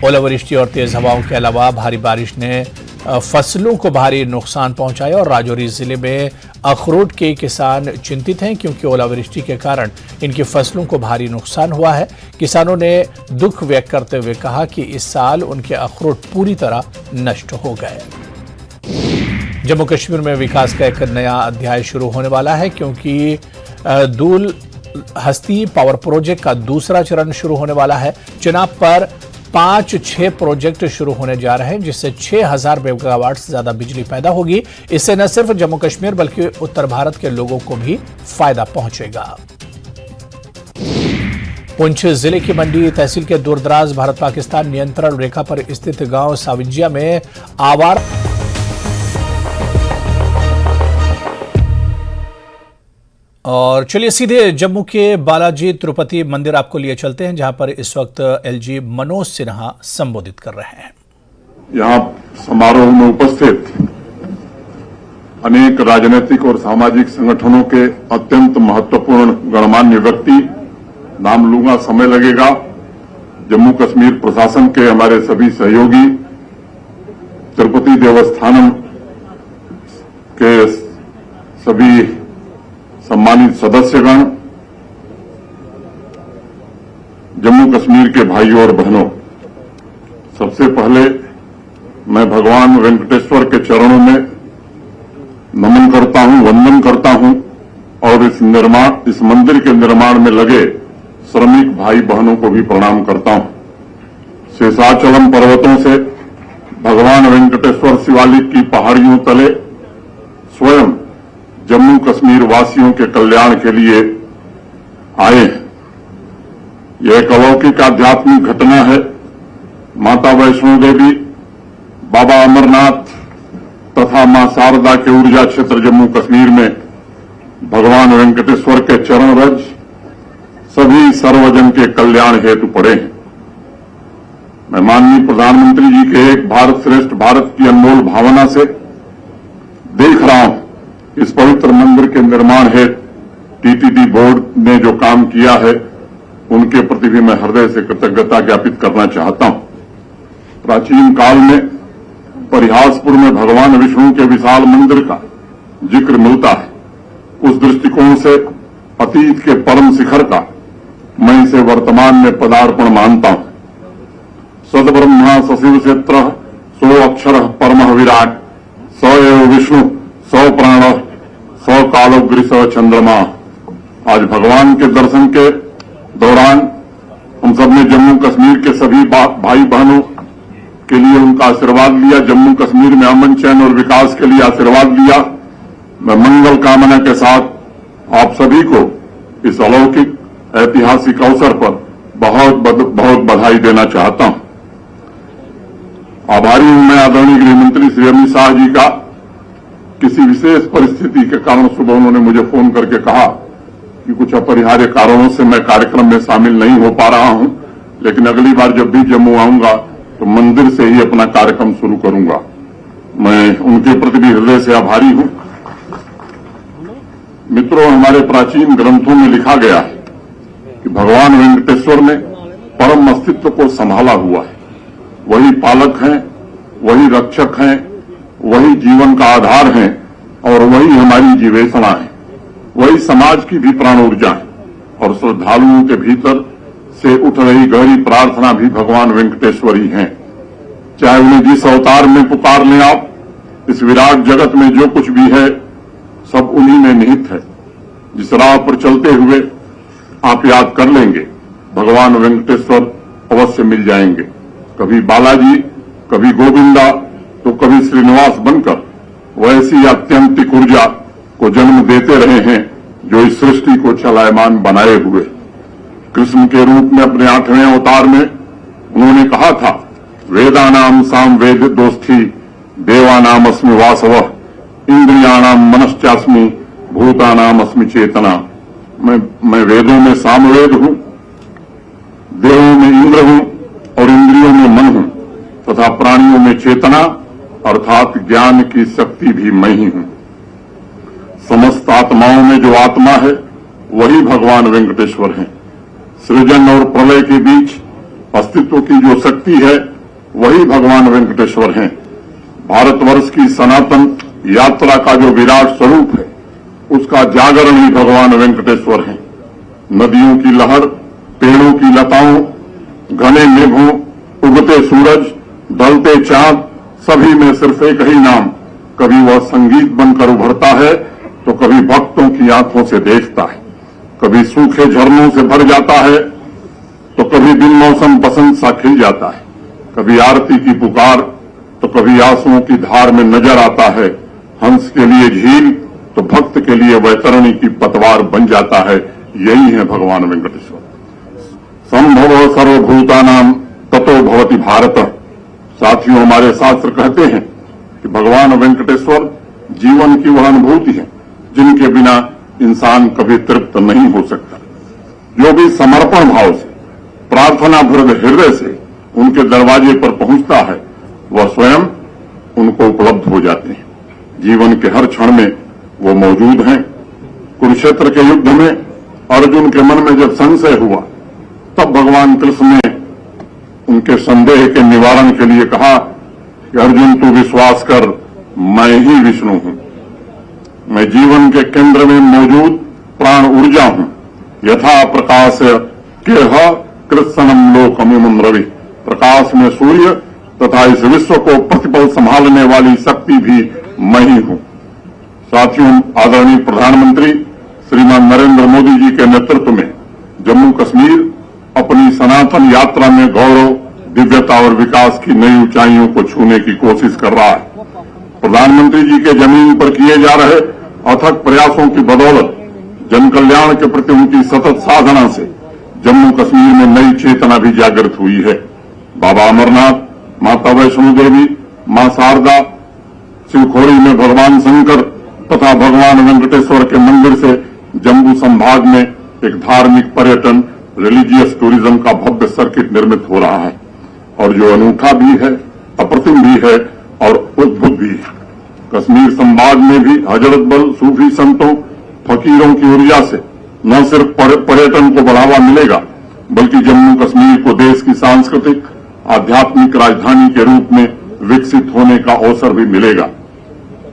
ओलावृष्टि और तेज हवाओं के अलावा भारी बारिश ने फसलों को भारी नुकसान पहुंचाया और राजौरी जिले में अखरोट के किसान चिंतित हैं क्योंकि ओलावृष्टि के कारण इनकी फसलों को भारी नुकसान हुआ है। किसानों ने दुख व्यक्त करते हुए कहा कि इस साल उनके अखरोट पूरी तरह नष्ट हो गए। जम्मू कश्मीर में विकास का एक नया अध्याय शुरू होने वाला है क्योंकि दूल हस्ती पावर प्रोजेक्ट का दूसरा चरण शुरू होने वाला है। चुनाव पर 5-6 प्रोजेक्ट शुरू होने जा रहे हैं जिससे 6000 मेगावाट से ज्यादा बिजली पैदा होगी। इससे न सिर्फ जम्मू कश्मीर बल्कि उत्तर भारत के लोगों को भी फायदा पहुंचेगा। पुंछ जिले की मंडी तहसील के दूरदराज भारत पाकिस्तान नियंत्रण रेखा पर स्थित गांव साविंजिया में आवारा और चलिए सीधे जम्मू के बालाजी तिरुपति मंदिर आपको लिए चलते हैं जहां पर इस वक्त एलजी मनोज सिन्हा संबोधित कर रहे हैं। यहाँ समारोह में उपस्थित अनेक राजनीतिक और सामाजिक संगठनों के अत्यंत महत्वपूर्ण गणमान्य व्यक्ति, नाम लूंगा समय लगेगा, जम्मू कश्मीर प्रशासन के हमारे सभी सहयोगी, तिरुपति देवस्थानम के सभी सम्मानित सदस्यगण, जम्मू कश्मीर के भाइयों और बहनों, सबसे पहले मैं भगवान वेंकटेश्वर के चरणों में नमन करता हूं, वंदन करता हूं और इस मंदिर के निर्माण में लगे श्रमिक भाई बहनों को भी प्रणाम करता हूं। शेषाचलम पर्वतों से भगवान वेंकटेश्वर शिवालिक की पहाड़ियों तले स्वयं जम्मू कश्मीर वासियों के कल्याण के लिए आए हैं। यह एक अलौकिक आध्यात्मिक घटना है। माता वैष्णो देवी, बाबा अमरनाथ तथा मां शारदा के ऊर्जा क्षेत्र जम्मू कश्मीर में भगवान वेंकटेश्वर के चरण रज सभी सर्वजन के कल्याण हेतु पड़े हैं। मैं माननीय प्रधानमंत्री जी के एक भारत श्रेष्ठ भारत की अनमोल भावना से देख रहा हूं इस पवित्र मंदिर के निर्माण हेतु टीटीडी बोर्ड ने जो काम किया है उनके प्रति भी मैं हृदय से कृतज्ञता ज्ञापित करना चाहता हूं। प्राचीन काल में परिहासपुर में भगवान विष्णु के विशाल मंदिर का जिक्र मिलता है। उस दृष्टिकोण से अतीत के परम शिखर का मैं इसे वर्तमान में पदार्पण मानता हूं। सद्ब्रह्मा सशिव क्षेत्र सो अक्षर परम विराट स एव विष्णु सौ प्राण सौ कालोग्रि स चंद्रमा। आज भगवान के दौरान हम सब ने जम्मू कश्मीर के सभी भाई बहनों के लिए उनका आशीर्वाद लिया, जम्मू कश्मीर में अमन चैन और विकास के लिए आशीर्वाद लिया। मैं मंगल कामना के साथ आप सभी को इस अलौकिक ऐतिहासिक अवसर पर बहुत बहुत बधाई देना चाहता हूं। आभारी हूं मैं आदरणीय गृह मंत्री श्री अमित शाह जी का। किसी विशेष परिस्थिति के कारण सुबह उन्होंने मुझे फोन करके कहा कि कुछ अपरिहार्य कारणों से मैं कार्यक्रम में शामिल नहीं हो पा रहा हूं, लेकिन अगली बार जब भी जम्मू आऊंगा तो मंदिर से ही अपना कार्यक्रम शुरू करूंगा। मैं उनके प्रति भी हृदय से आभारी हूं। मित्रों, हमारे प्राचीन ग्रंथों में लिखा गया है कि भगवान वेंकटेश्वर ने परम अस्तित्व को संभाला हुआ है। वही पालक हैं, वही रक्षक हैं, वही जीवन का आधार हैं और वही हमारी जीवेशना है। वही समाज की भी प्राण ऊर्जा है और श्रद्धालुओं के भीतर से उठ रही गहरी प्रार्थना भी भगवान वेंकटेश्वर ही हैं। चाहे उन्हें जिस अवतार में पुकार लें आप, इस विराट जगत में जो कुछ भी है सब उन्हीं में निहित है। जिस राह पर चलते हुए आप याद कर लेंगे, भगवान वेंकटेश्वर अवश्य मिल जाएंगे। कभी बालाजी, कभी गोविंदा तो कभी श्रीनिवास बनकर वैसी आत्यंतिक ऊर्जा को जन्म देते रहे हैं जो इस सृष्टि को चलायमान बनाए हुए। कृष्ण के रूप में अपने 8वें अवतार में उन्होंने कहा था, वेदानाम साम वेद दोस्थी देवानाम अस्मि वासवः इंद्रियाणाम मनश्चास्मि भूतानाम अस्मि चेतना। मैं वेदों में सामवेद हूं, देवों में इंद्र हूं और इंद्रियों में मन हूं तथा प्राणियों में चेतना अर्थात ज्ञान की शक्ति भी मैं ही हूं। समस्त आत्माओं में जो आत्मा है वही भगवान वेंकटेश्वर हैं। सृजन और प्रलय के बीच अस्तित्व की जो शक्ति है वही भगवान वेंकटेश्वर हैं। भारतवर्ष की सनातन यात्रा का जो विराट स्वरूप है उसका जागरण ही भगवान वेंकटेश्वर हैं। नदियों की लहर, पेड़ों की लताओं, घने मेघों, उगते सूरज, ढलते चांद, सभी में सिर्फ एक ही नाम। कभी वह संगीत बनकर उभरता है तो कभी भक्तों की आंखों से देखता है, कभी सूखे झरनों से भर जाता है तो कभी बिन मौसम बसंत सा खिल जाता है, कभी आरती की पुकार तो कभी आंसुओं की धार में नजर आता है। हंस के लिए झील तो भक्त के लिए वैतरणी की पतवार बन जाता है। यही है भगवान वेंकटेश्वर। संभव सर्वभूतानाम ततो भवति भारत। साथियों, हमारे शास्त्र कहते हैं कि भगवान वेंकटेश्वर जीवन की वह अनुभूति है जिनके बिना इंसान कभी तृप्त नहीं हो सकता। जो भी समर्पण भाव से, प्रार्थना भरे हृदय से उनके दरवाजे पर पहुंचता है वह स्वयं उनको उपलब्ध हो जाते हैं। जीवन के हर क्षण में वो मौजूद हैं। कुरुक्षेत्र के युद्ध में अर्जुन के मन में जब संशय हुआ तब भगवान कृष्ण ने उनके संदेह के निवारण के लिए कहा कि अर्जुन तू विश्वास कर, मैं ही विष्णु हूं। मैं जीवन के केंद्र में मौजूद प्राण ऊर्जा हूं। यथा प्रकाश के कृत्सनम लोकमिमं रवि। प्रकाश में सूर्य तथा इस विश्व को प्रतिपल संभालने वाली शक्ति भी मैं ही हूं। साथियों, आदरणीय प्रधानमंत्री श्रीमान नरेंद्र मोदी जी के नेतृत्व में जम्मू कश्मीर अपनी सनातन यात्रा में गौरव, दिव्यता और विकास की नई ऊंचाइयों को छूने की कोशिश कर रहा है। प्रधानमंत्री जी के जमीन पर किए जा रहे अथक प्रयासों की बदौलत जन कल्याण के प्रति उनकी सतत साधना से जम्मू कश्मीर में नई चेतना भी जागृत हुई है। बाबा अमरनाथ, माता वैष्णो देवी, मां शारदा, शिवखोरी में भगवान शंकर तथा भगवान वेंकटेश्वर के मंदिर से जम्मू संभाग में एक धार्मिक पर्यटन, रिलीजियस टूरिज्म का भव्य सर्किट निर्मित हो रहा है और जो अनूठा भी है, अप्रतिम भी है और अद्भुत भी है। कश्मीर संभाग में भी हजरत बल सूफी संतों, फकीरों की ऊर्जा से न सिर्फ पर्यटन को बढ़ावा मिलेगा बल्कि जम्मू कश्मीर को देश की सांस्कृतिक आध्यात्मिक राजधानी के रूप में विकसित होने का अवसर भी मिलेगा।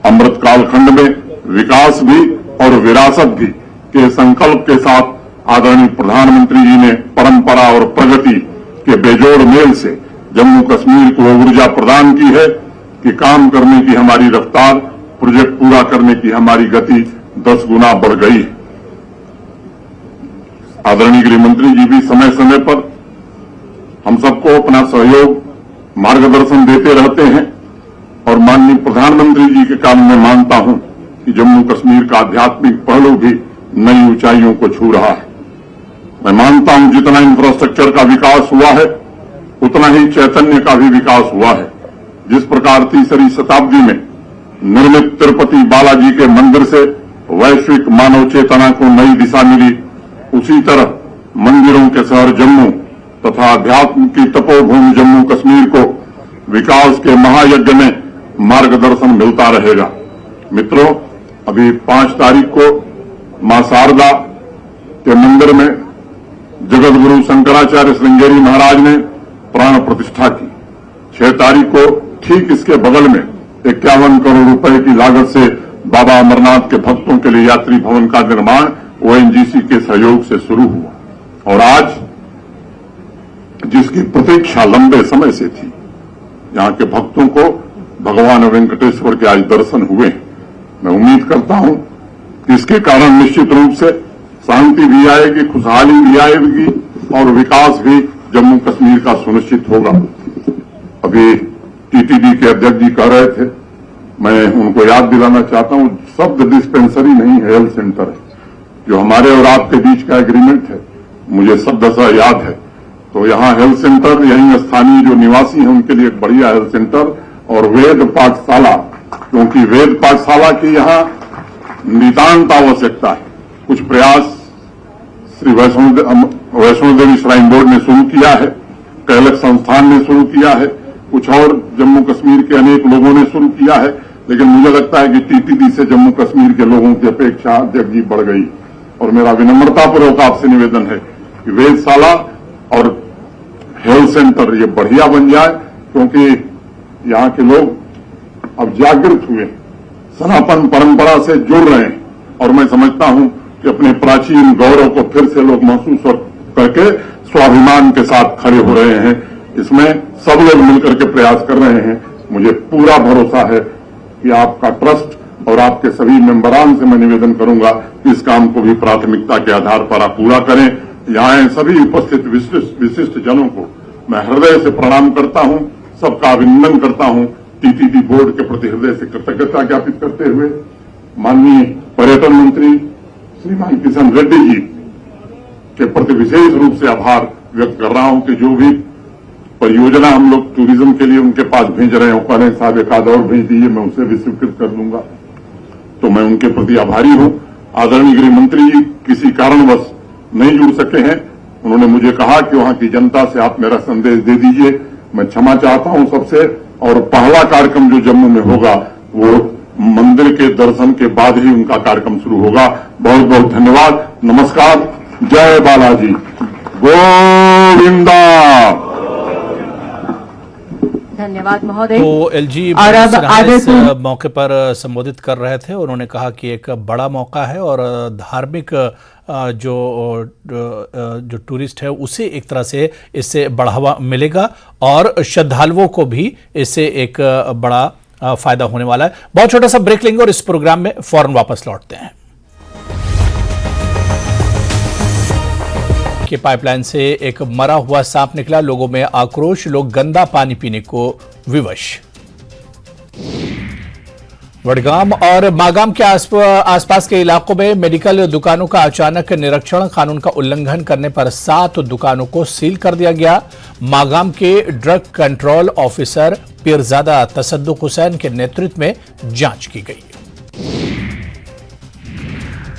अमृत कालखंड में विकास भी और विरासत भी के संकल्प के साथ आदरणीय प्रधानमंत्री जी ने परंपरा और प्रगति के बेजोड़ मेल से जम्मू कश्मीर को ऊर्जा प्रदान की है कि काम करने की हमारी रफ्तार, प्रोजेक्ट पूरा करने की हमारी गति 10 गुना बढ़ गई है। आदरणीय गृह मंत्री जी भी समय समय पर हम सबको अपना सहयोग मार्गदर्शन देते रहते हैं और माननीय प्रधानमंत्री जी के कारण मैं मानता हूं कि जम्मू कश्मीर का आध्यात्मिक पहलू भी नई ऊंचाइयों को छू रहा है। मैं मानता हूं जितना इंफ्रास्ट्रक्चर का विकास हुआ है उतना ही चैतन्य का भी विकास हुआ है। जिस प्रकार तीसरी शताब्दी में निर्मित तिरुपति बालाजी के मंदिर से वैश्विक मानव चेतना को नई दिशा मिली, उसी तरह मंदिरों के शहर जम्मू तथा अध्यात्म की तपोभूमि जम्मू कश्मीर को विकास के महायज्ञ में मार्गदर्शन मिलता रहेगा। मित्रों, अभी 5 तारीख को मां शारदा के मंदिर में जगत गुरु शंकराचार्य श्रृंगेरी महाराज ने प्राण प्रतिष्ठा की। 6 तारीख को ठीक इसके बगल में 51 करोड़ रुपए की लागत से बाबा अमरनाथ के भक्तों के लिए यात्री भवन का निर्माण ओएनजीसी के सहयोग से शुरू हुआ और आज जिसकी प्रतीक्षा लंबे समय से थी, यहां के भक्तों को भगवान वेंकटेश्वर के आज दर्शन हुए। मैं उम्मीद करता हूं कि इसके कारण निश्चित रूप से शांति भी आएगी, खुशहाली भी आएगी और विकास भी जम्मू कश्मीर का सुनिश्चित होगा। अभी टीटीडी के अध्यक्ष जी कह रहे थे, मैं उनको याद दिलाना चाहता हूं, शब्द डिस्पेंसरी नहीं है, हेल्थ सेंटर है। जो हमारे और आपके बीच का एग्रीमेंट है मुझे शब्दशः याद है। तो यहाँ हेल्थ सेंटर, यहीं स्थानीय जो निवासी हैं उनके लिए एक बढ़िया हेल्थ सेंटर और वेद पाठशाला, क्योंकि वेद पाठशाला की यहाँ नितांत आवश्यकता है। कुछ प्रयास श्री वैष्णो देवी श्राइन बोर्ड ने शुरू किया है, कैलक संस्थान ने शुरू किया है, कुछ और जम्मू कश्मीर के अनेक लोगों ने शुरू किया है, लेकिन मुझे लगता है कि टीटीडी से जम्मू कश्मीर के लोगों की अपेक्षा अध्यक्ष जी बढ़ गई। और मेरा विनम्रतापूर्वक आपसे निवेदन है कि वेदशाला और हेल्थ सेंटर ये बढ़िया बन जाए, क्योंकि यहाँ के लोग अब जागृत हुए, सनातन परंपरा से जुड़ रहे हैं और मैं समझता हूं कि अपने प्राचीन गौरव को फिर से लोग महसूस करके स्वाभिमान के साथ खड़े हो रहे हैं। इसमें सब लोग मिलकर के प्रयास कर रहे हैं। मुझे पूरा भरोसा है कि आपका ट्रस्ट और आपके सभी मेंबरान से मैं निवेदन करूंगा कि इस काम को भी प्राथमिकता के आधार पर आप पूरा करें। यहाँ सभी उपस्थित विशिष्ट जनों को मैं हृदय से प्रणाम करता हूं, सबका अभिनंदन करता हूं। टीटीडी बोर्ड के प्रति हृदय से कृतज्ञता ज्ञापित करते हुए माननीय पर्यटन मंत्री श्रीमान किशन रेड्डी जी के प्रति विशेष रूप से आभार व्यक्त कर रहा हूं कि जो भी परियोजना हम लोग टूरिज्म के लिए उनके पास भेज रहे हैं, कह रहे साहब एक आध और भेज दीजिए, मैं उसे भी स्वीकृत कर दूंगा। तो मैं उनके प्रति आभारी हूं। आदरणीय गृह मंत्री जी किसी कारणवश नहीं जुड़ सके हैं, उन्होंने मुझे कहा कि वहां की जनता से आप मेरा संदेश दे दीजिए। मैं क्षमा चाहता हूं सबसे। और पहला कार्यक्रम जो जम्मू में होगा वो मंदिर के दर्शन के बाद ही उनका कार्यक्रम शुरू होगा। बहुत बहुत धन्यवाद। नमस्कार। जय बालाजी। गोविंदा। धन्यवाद महोदय। तो एलजी इस मौके पर संबोधित कर रहे थे। उन्होंने कहा कि एक बड़ा मौका है और धार्मिक जो टूरिस्ट है उसे एक तरह से इससे बढ़ावा मिलेगा और श्रद्धालुओं को भी इससे एक बड़ा फायदा होने वाला है। बहुत छोटा सा ब्रेक लेंगे और इस प्रोग्राम में फौरन वापस लौटते हैं। कि पाइपलाइन से एक मरा हुआ सांप निकला, लोगों में आक्रोश, लोग गंदा पानी पीने को विवश। वडगाम और मागाम के आसपास के इलाकों में मेडिकल दुकानों का अचानक निरीक्षण, कानून का उल्लंघन करने पर 7 दुकानों को सील कर दिया गया। मागाम के drug control officer Peerzada Tasaduq Hussain के नेतृत्व में जांच की गई।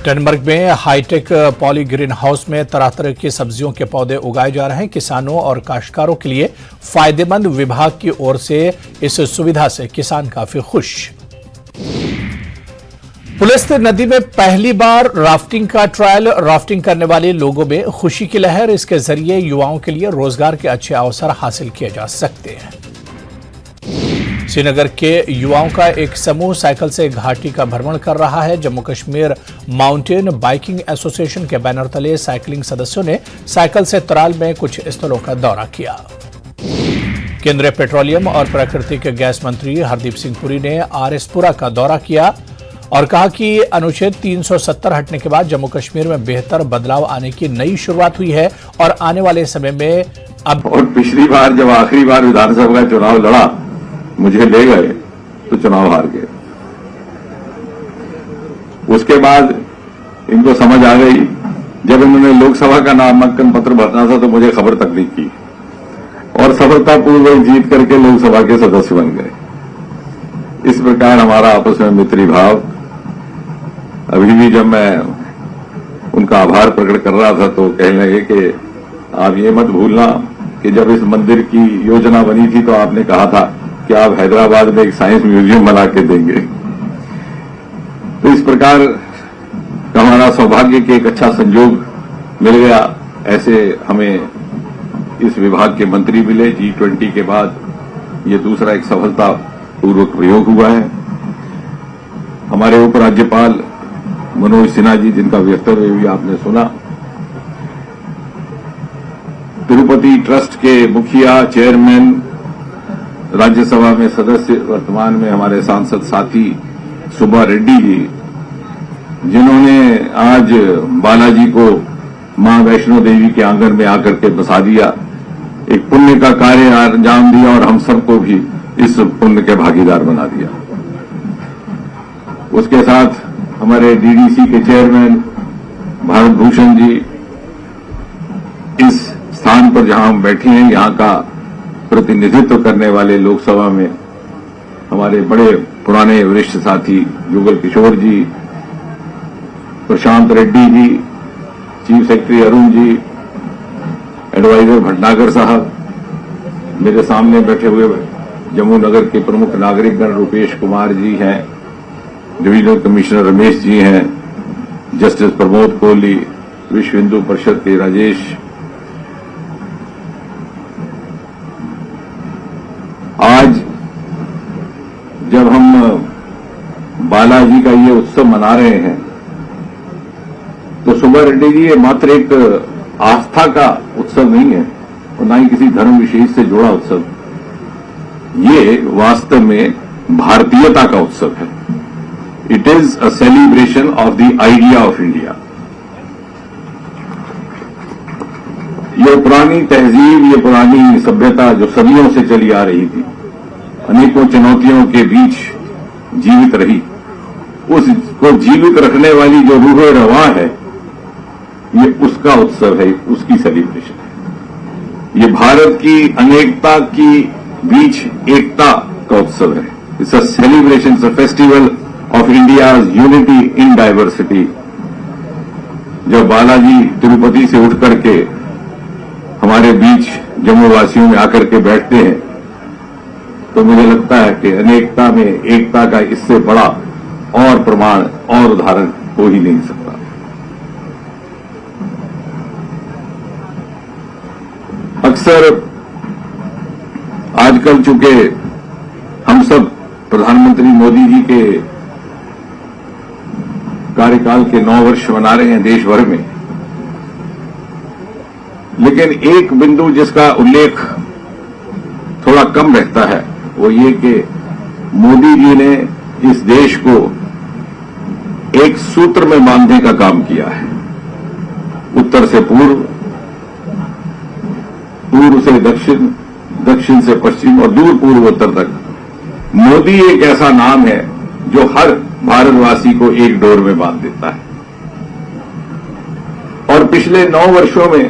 टनमर्ग में हाईटेक पॉली ग्रीन हाउस में तरह तरह की सब्जियों के पौधे उगाए जा रहे हैं। किसानों और काश्तकारों के लिए फायदेमंद। विभाग की ओर से इस सुविधा से किसान काफी खुश। पुलिस नदी में पहली बार राफ्टिंग का ट्रायल, राफ्टिंग करने वाले लोगों में खुशी की लहर। इसके जरिए युवाओं के लिए रोजगार के अच्छे अवसर हासिल किए जा सकते हैं। श्रीनगर के युवाओं का एक समूह साइकिल से घाटी का भ्रमण कर रहा है। Jammu Kashmir mountain biking association के बैनर तले साइकिलिंग सदस्यों ने साइकिल से तराल में कुछ स्थलों का दौरा किया। केंद्रीय पेट्रोलियम और प्राकृतिक गैस मंत्री हरदीप सिंह पुरी ने आरएसपुरा का दौरा किया। और कहा कि अनुच्छेद 370 हटने के बाद जम्मू कश्मीर में बेहतर बदलाव आने की नई शुरुआत हुई है और आने वाले समय में अब। और पिछली बार जब आखिरी बार विधानसभा का चुनाव लड़ा, मुझे ले गए तो चुनाव हार गए। उसके बाद इनको समझ आ गई, जब इन्होंने लोकसभा का नामांकन पत्र भरना था तो मुझे खबर तक नहीं की और सफलतापूर्वक जीत करके लोकसभा के सदस्य बन गए। इस प्रकार हमारा आपस में मित्री भाव, अभी भी जब मैं उनका आभार प्रकट कर रहा था तो कहने लगे कि आप ये मत भूलना कि जब इस मंदिर की योजना बनी थी तो आपने कहा था कि आप हैदराबाद में एक साइंस म्यूजियम बना के देंगे। तो इस प्रकार हमारा सौभाग्य कि एक अच्छा संयोग मिल गया। ऐसे हमें इस विभाग के मंत्री मिले। G20 के बाद ये दूसरा एक सफलतापूर्वक प्रयोग हुआ है। हमारे उपराज्यपाल मनोज सिन्हा जी, जिनका वक्तव्य भी आपने सुना, तिरुपति ट्रस्ट के मुखिया, चेयरमैन, राज्यसभा में सदस्य, वर्तमान में हमारे सांसद साथी सुब्बा रेड्डी जी, जिन्होंने आज बालाजी को मां वैष्णो देवी के आंगन में आकर के बसा दिया, एक पुण्य का कार्य अंजाम दिया और हम सबको भी इस पुण्य के भागीदार बना दिया। उसके साथ हमारे डीडीसी के चेयरमैन भारत भूषण जी, इस स्थान पर जहां हम बैठे हैं, यहां का प्रतिनिधित्व करने वाले लोकसभा में हमारे बड़े पुराने वरिष्ठ साथी युगल किशोर जी, प्रशांत Reddy ji, chief secretary Arun ji, adviser Bhatnagar साहब, मेरे सामने बैठे हुए जम्मू नगर के प्रमुख नागरिकगण रूपेश कुमार जी हैं, डिवीजनल कमिश्नर रमेश जी हैं, जस्टिस प्रमोद कोहली, विश्व हिंदू परिषद के राजेश, आज जब हम बालाजी का ये उत्सव मना रहे हैं तो सुब्बा रेड्डी जी, ये मात्र एक आस्था का उत्सव नहीं है और न ही किसी धर्म विशेष से जुड़ा उत्सव। ये वास्तव में भारतीयता का उत्सव है। It is a celebration of the idea of India. ये पुरानी तहजीब, ये पुरानी सभ्यता जो सदियों से चली आ रही थी, अनेकों चुनौतियों के बीच जीवित रही, उसको जीवित रखने वाली जो रूह रवां है, ये उसका उत्सव है, उसकी सेलिब्रेशन है। ये भारत की अनेकता की बीच एकता का उत्सव है। It's a celebration, it's a festival of India's unity in diversity. जब बालाजी तिरुपति से उठ करके हमारे बीच जम्मू वासियों में आकर के बैठते हैं तो मुझे लगता है कि अनेकता में एकता का इससे बड़ा और प्रमाण और उदाहरण हो ही नहीं सकता। अक्सर आजकल चूंकि हम सब प्रधानमंत्री मोदी जी के कार्यकाल के 9 वर्ष मना रहे हैं देश भर में, लेकिन एक बिंदु जिसका उल्लेख थोड़ा कम रहता है वो ये कि मोदी जी ने इस देश को एक सूत्र में बांधने का काम किया है। उत्तर से पूर्व, पूर्व से दक्षिण, दक्षिण से पश्चिम और दूर पूर्वोत्तर तक मोदी एक ऐसा नाम है जो हर भारतवासी को एक डोर में बांध देता है। और पिछले 9 वर्षों में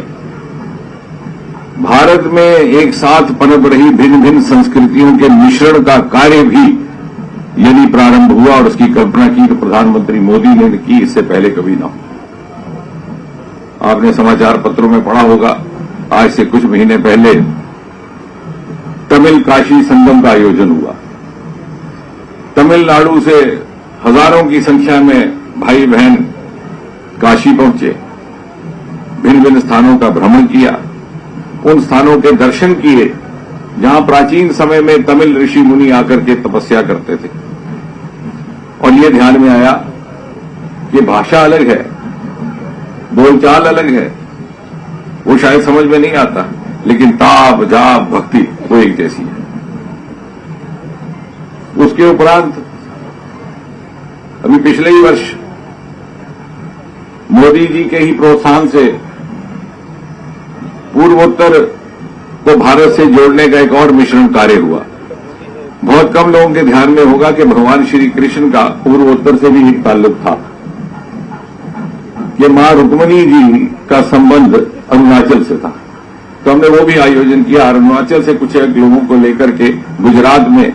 भारत में एक साथ पनप रही भिन्न भिन्न संस्कृतियों के मिश्रण का कार्य भी यदि प्रारंभ हुआ और उसकी कल्पना की तो प्रधानमंत्री मोदी ने की, इससे पहले कभी ना हो। आपने समाचार पत्रों में पढ़ा होगा, आज से कुछ महीने पहले तमिल काशी संगम का आयोजन हुआ। तमिलनाडु से हजारों की संख्या में भाई बहन काशी पहुंचे, भिन्न भिन्न स्थानों का भ्रमण किया, उन स्थानों के दर्शन किए जहां प्राचीन समय में तमिल ऋषि मुनि आकर के तपस्या करते थे। और ये ध्यान में आया कि भाषा अलग है, बोलचाल अलग है, वो शायद समझ में नहीं आता, लेकिन ताप जाप भक्ति वो एक जैसी है। उसके उपरांत अभी पिछले ही वर्ष मोदी जी के ही प्रोत्साहन से पूर्वोत्तर को भारत से जोड़ने का एक और मिश्रण कार्य हुआ। बहुत कम लोगों के ध्यान में होगा कि भगवान श्री कृष्ण का पूर्वोत्तर से भी एक ताल्लुक था कि मां रुक्मिणी जी का संबंध अरुणाचल से था। तो हमने वो भी आयोजन किया। अरुणाचल से कुछ एक लोगों को लेकर के गुजरात में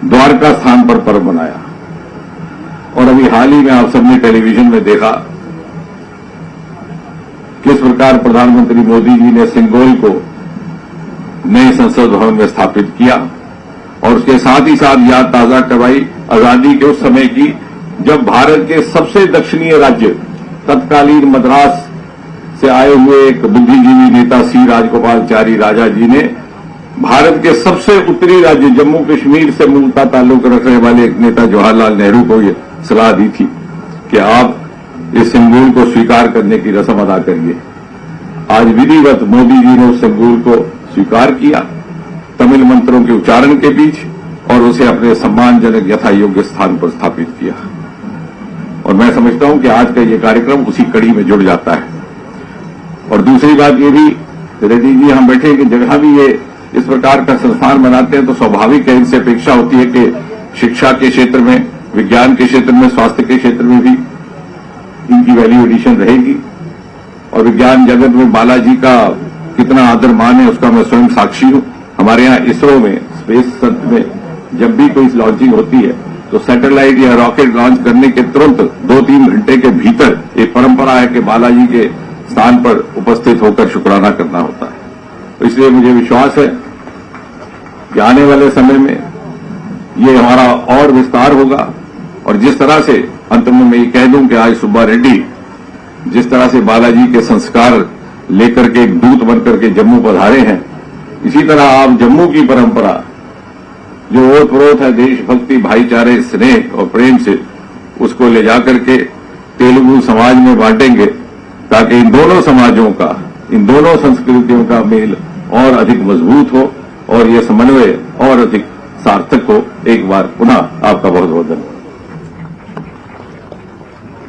द्वारका स्थान पर पर्व मनाया। और अभी हाल ही में आप सबने टेलीविजन में देखा किस प्रकार प्रधानमंत्री मोदी जी ने सिंगोल को नए संसद भवन में स्थापित किया और उसके साथ ही साथ याद ताजा करवाई आजादी के उस समय की जब भारत के सबसे दक्षिणीय राज्य तत्कालीन मद्रास से आए हुए एक बुद्धिजीवी नेता सी राजगोपालचारी राजा जी ने भारत के सबसे उत्तरी राज्य जम्मू कश्मीर से मूलतः ताल्लुक रखने वाले एक नेता जवाहरलाल नेहरू को यह सलाह दी थी कि आप इस सिंगूर को स्वीकार करने की रस्म अदा करिए। आज विधिवत मोदी जी ने उस सिंगूर को स्वीकार किया तमिल मंत्रों के उच्चारण के बीच और उसे अपने सम्मानजनक यथा योग्य स्थान पर स्थापित किया। और मैं समझता हूं कि आज का ये कार्यक्रम उसी कड़ी में जुड़ जाता है। और दूसरी बात ये भी रेड्डी जी हम बैठे कि जगह भी ये इस प्रकार का संस्थान बनाते हैं तो स्वाभाविक है इनसे अपेक्षा होती है कि शिक्षा के क्षेत्र में, विज्ञान के क्षेत्र में, स्वास्थ्य के क्षेत्र में भी इनकी वैल्यू एडिशन रहेगी। और विज्ञान जगत में बालाजी का कितना आदर मान है उसका मैं स्वयं साक्षी हूं। हमारे यहां इसरो में, स्पेस सेंटर में जब भी कोई लॉन्चिंग होती है तो सैटेलाइट या रॉकेट लॉन्च करने के तुरंत 2-3 घंटे के भीतर एक परंपरा है कि बालाजी के स्थान पर उपस्थित होकर शुक्राना करना होता है। तो इसलिए मुझे विश्वास है कि आने वाले समय में ये हमारा और विस्तार होगा। और जिस तरह से अंत में मैं ये कह दूं कि आज सुब्बा रेड्डी जिस तरह से बालाजी के संस्कार लेकर के एक दूत बनकर के जम्मू पधारे हैं, इसी तरह आप जम्मू की परंपरा जो ओतप्रोत है देशभक्ति, भाईचारे, स्नेह और प्रेम से, उसको ले जाकर के तेलुगु समाज में बांटेंगे ताकि इन दोनों समाजों का, इन दोनों संस्कृतियों का मेल और अधिक मजबूत हो और ये समन्वय और अधिक सार्थक हो। एक बार पुनः आपका बहुत बहुत धन्यवाद।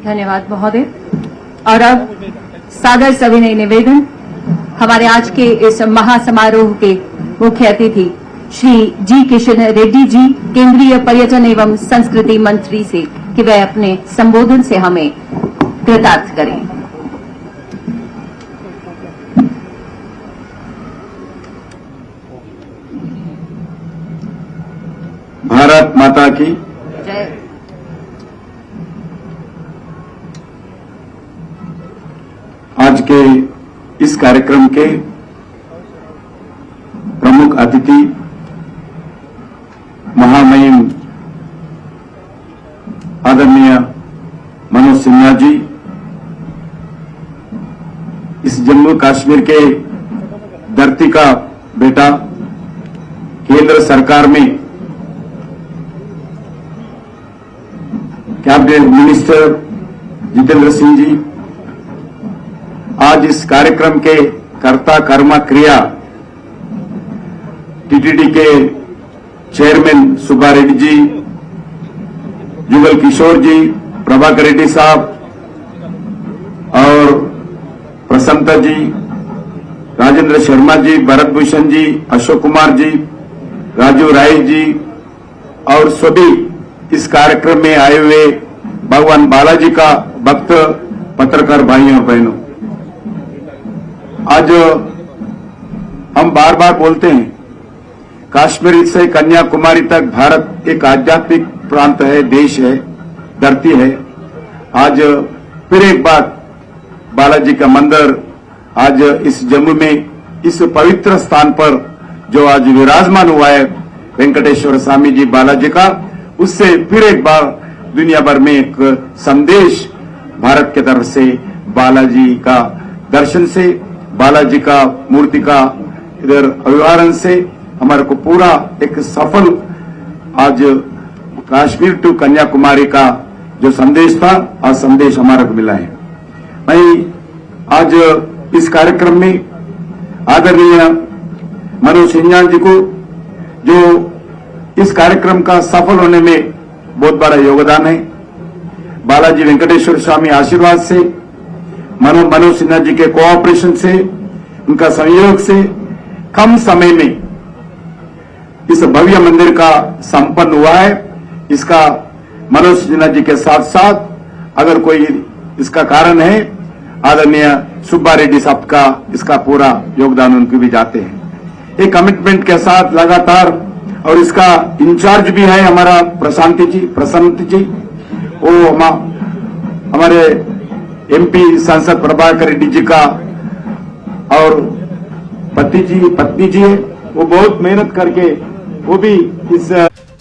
धन्यवाद महोदय। और अब सादर सविनय निवेदन हमारे आज के इस महासमारोह के मुख्य अतिथि श्री जी किशन रेड्डी जी, केंद्रीय पर्यटन एवं संस्कृति मंत्री से कि वह अपने संबोधन से हमें कृतार्थ करें। भारत माता की जय। आज के इस कार्यक्रम के प्रमुख अतिथि महामहिम आदरणीय मनोज सिन्हा जी, इस जम्मू कश्मीर के धरती का बेटा, केंद्र सरकार में कैबिनेट मिनिस्टर जितेंद्र सिंह जी, आज इस कार्यक्रम के कर्ता कर्मा क्रिया टीटीडी के चेयरमैन सुब्बा रेड्डी जी, जुगल किशोर जी, प्रभाकर रेड्डी साहब और प्रसन्नता जी, राजेंद्र शर्मा जी, भरत भूषण जी, अशोक कुमार जी, राजू राय जी और सभी इस कार्यक्रम में आए हुए भगवान बालाजी का भक्त पत्रकार भाइयों और बहनों, आज हम बार बार बोलते हैं कश्मीर से कन्याकुमारी तक भारत एक आध्यात्मिक प्रांत है, देश है, धरती है। आज फिर एक बार बालाजी का मंदिर आज इस जम्मू में इस पवित्र स्थान पर जो आज विराजमान हुआ है वेंकटेश्वर स्वामी जी बालाजी का, उससे फिर एक बार दुनिया भर में एक संदेश भारत की तरफ से बालाजी का दर्शन से, बालाजी का मूर्ति का इधर अभिवादन से हमारे को पूरा एक सफल आज कश्मीर टू कन्याकुमारी का जो संदेश था, आज संदेश हमारे को मिला है। मैं आज इस कार्यक्रम में आदरणीय मनोज सिन्हा जी को जो इस कार्यक्रम का सफल होने में बहुत बड़ा योगदान है। बालाजी वेंकटेश्वर स्वामी आशीर्वाद से, मनोज सिन्हा जी के कोऑपरेशन से, उनका सहयोग से कम समय में इस भव्य मंदिर का संपन्न हुआ है। इसका मनोज सिन्हा जी के साथ साथ अगर कोई इसका कारण है, आदरणीय सुब्बा रेड्डी साहब का इसका पूरा योगदान उनको भी जाते हैं। एक कमिटमेंट के साथ लगातार, और इसका इंचार्ज भी है हमारा प्रसन्न जी, वो हमारे एमपी सांसद प्रभाकर रेड्डी जी का और पत्नी जी है, वो बहुत मेहनत करके वो भी इस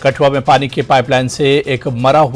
कठुआ में पानी की पाइपलाइन से एक मरा हुआ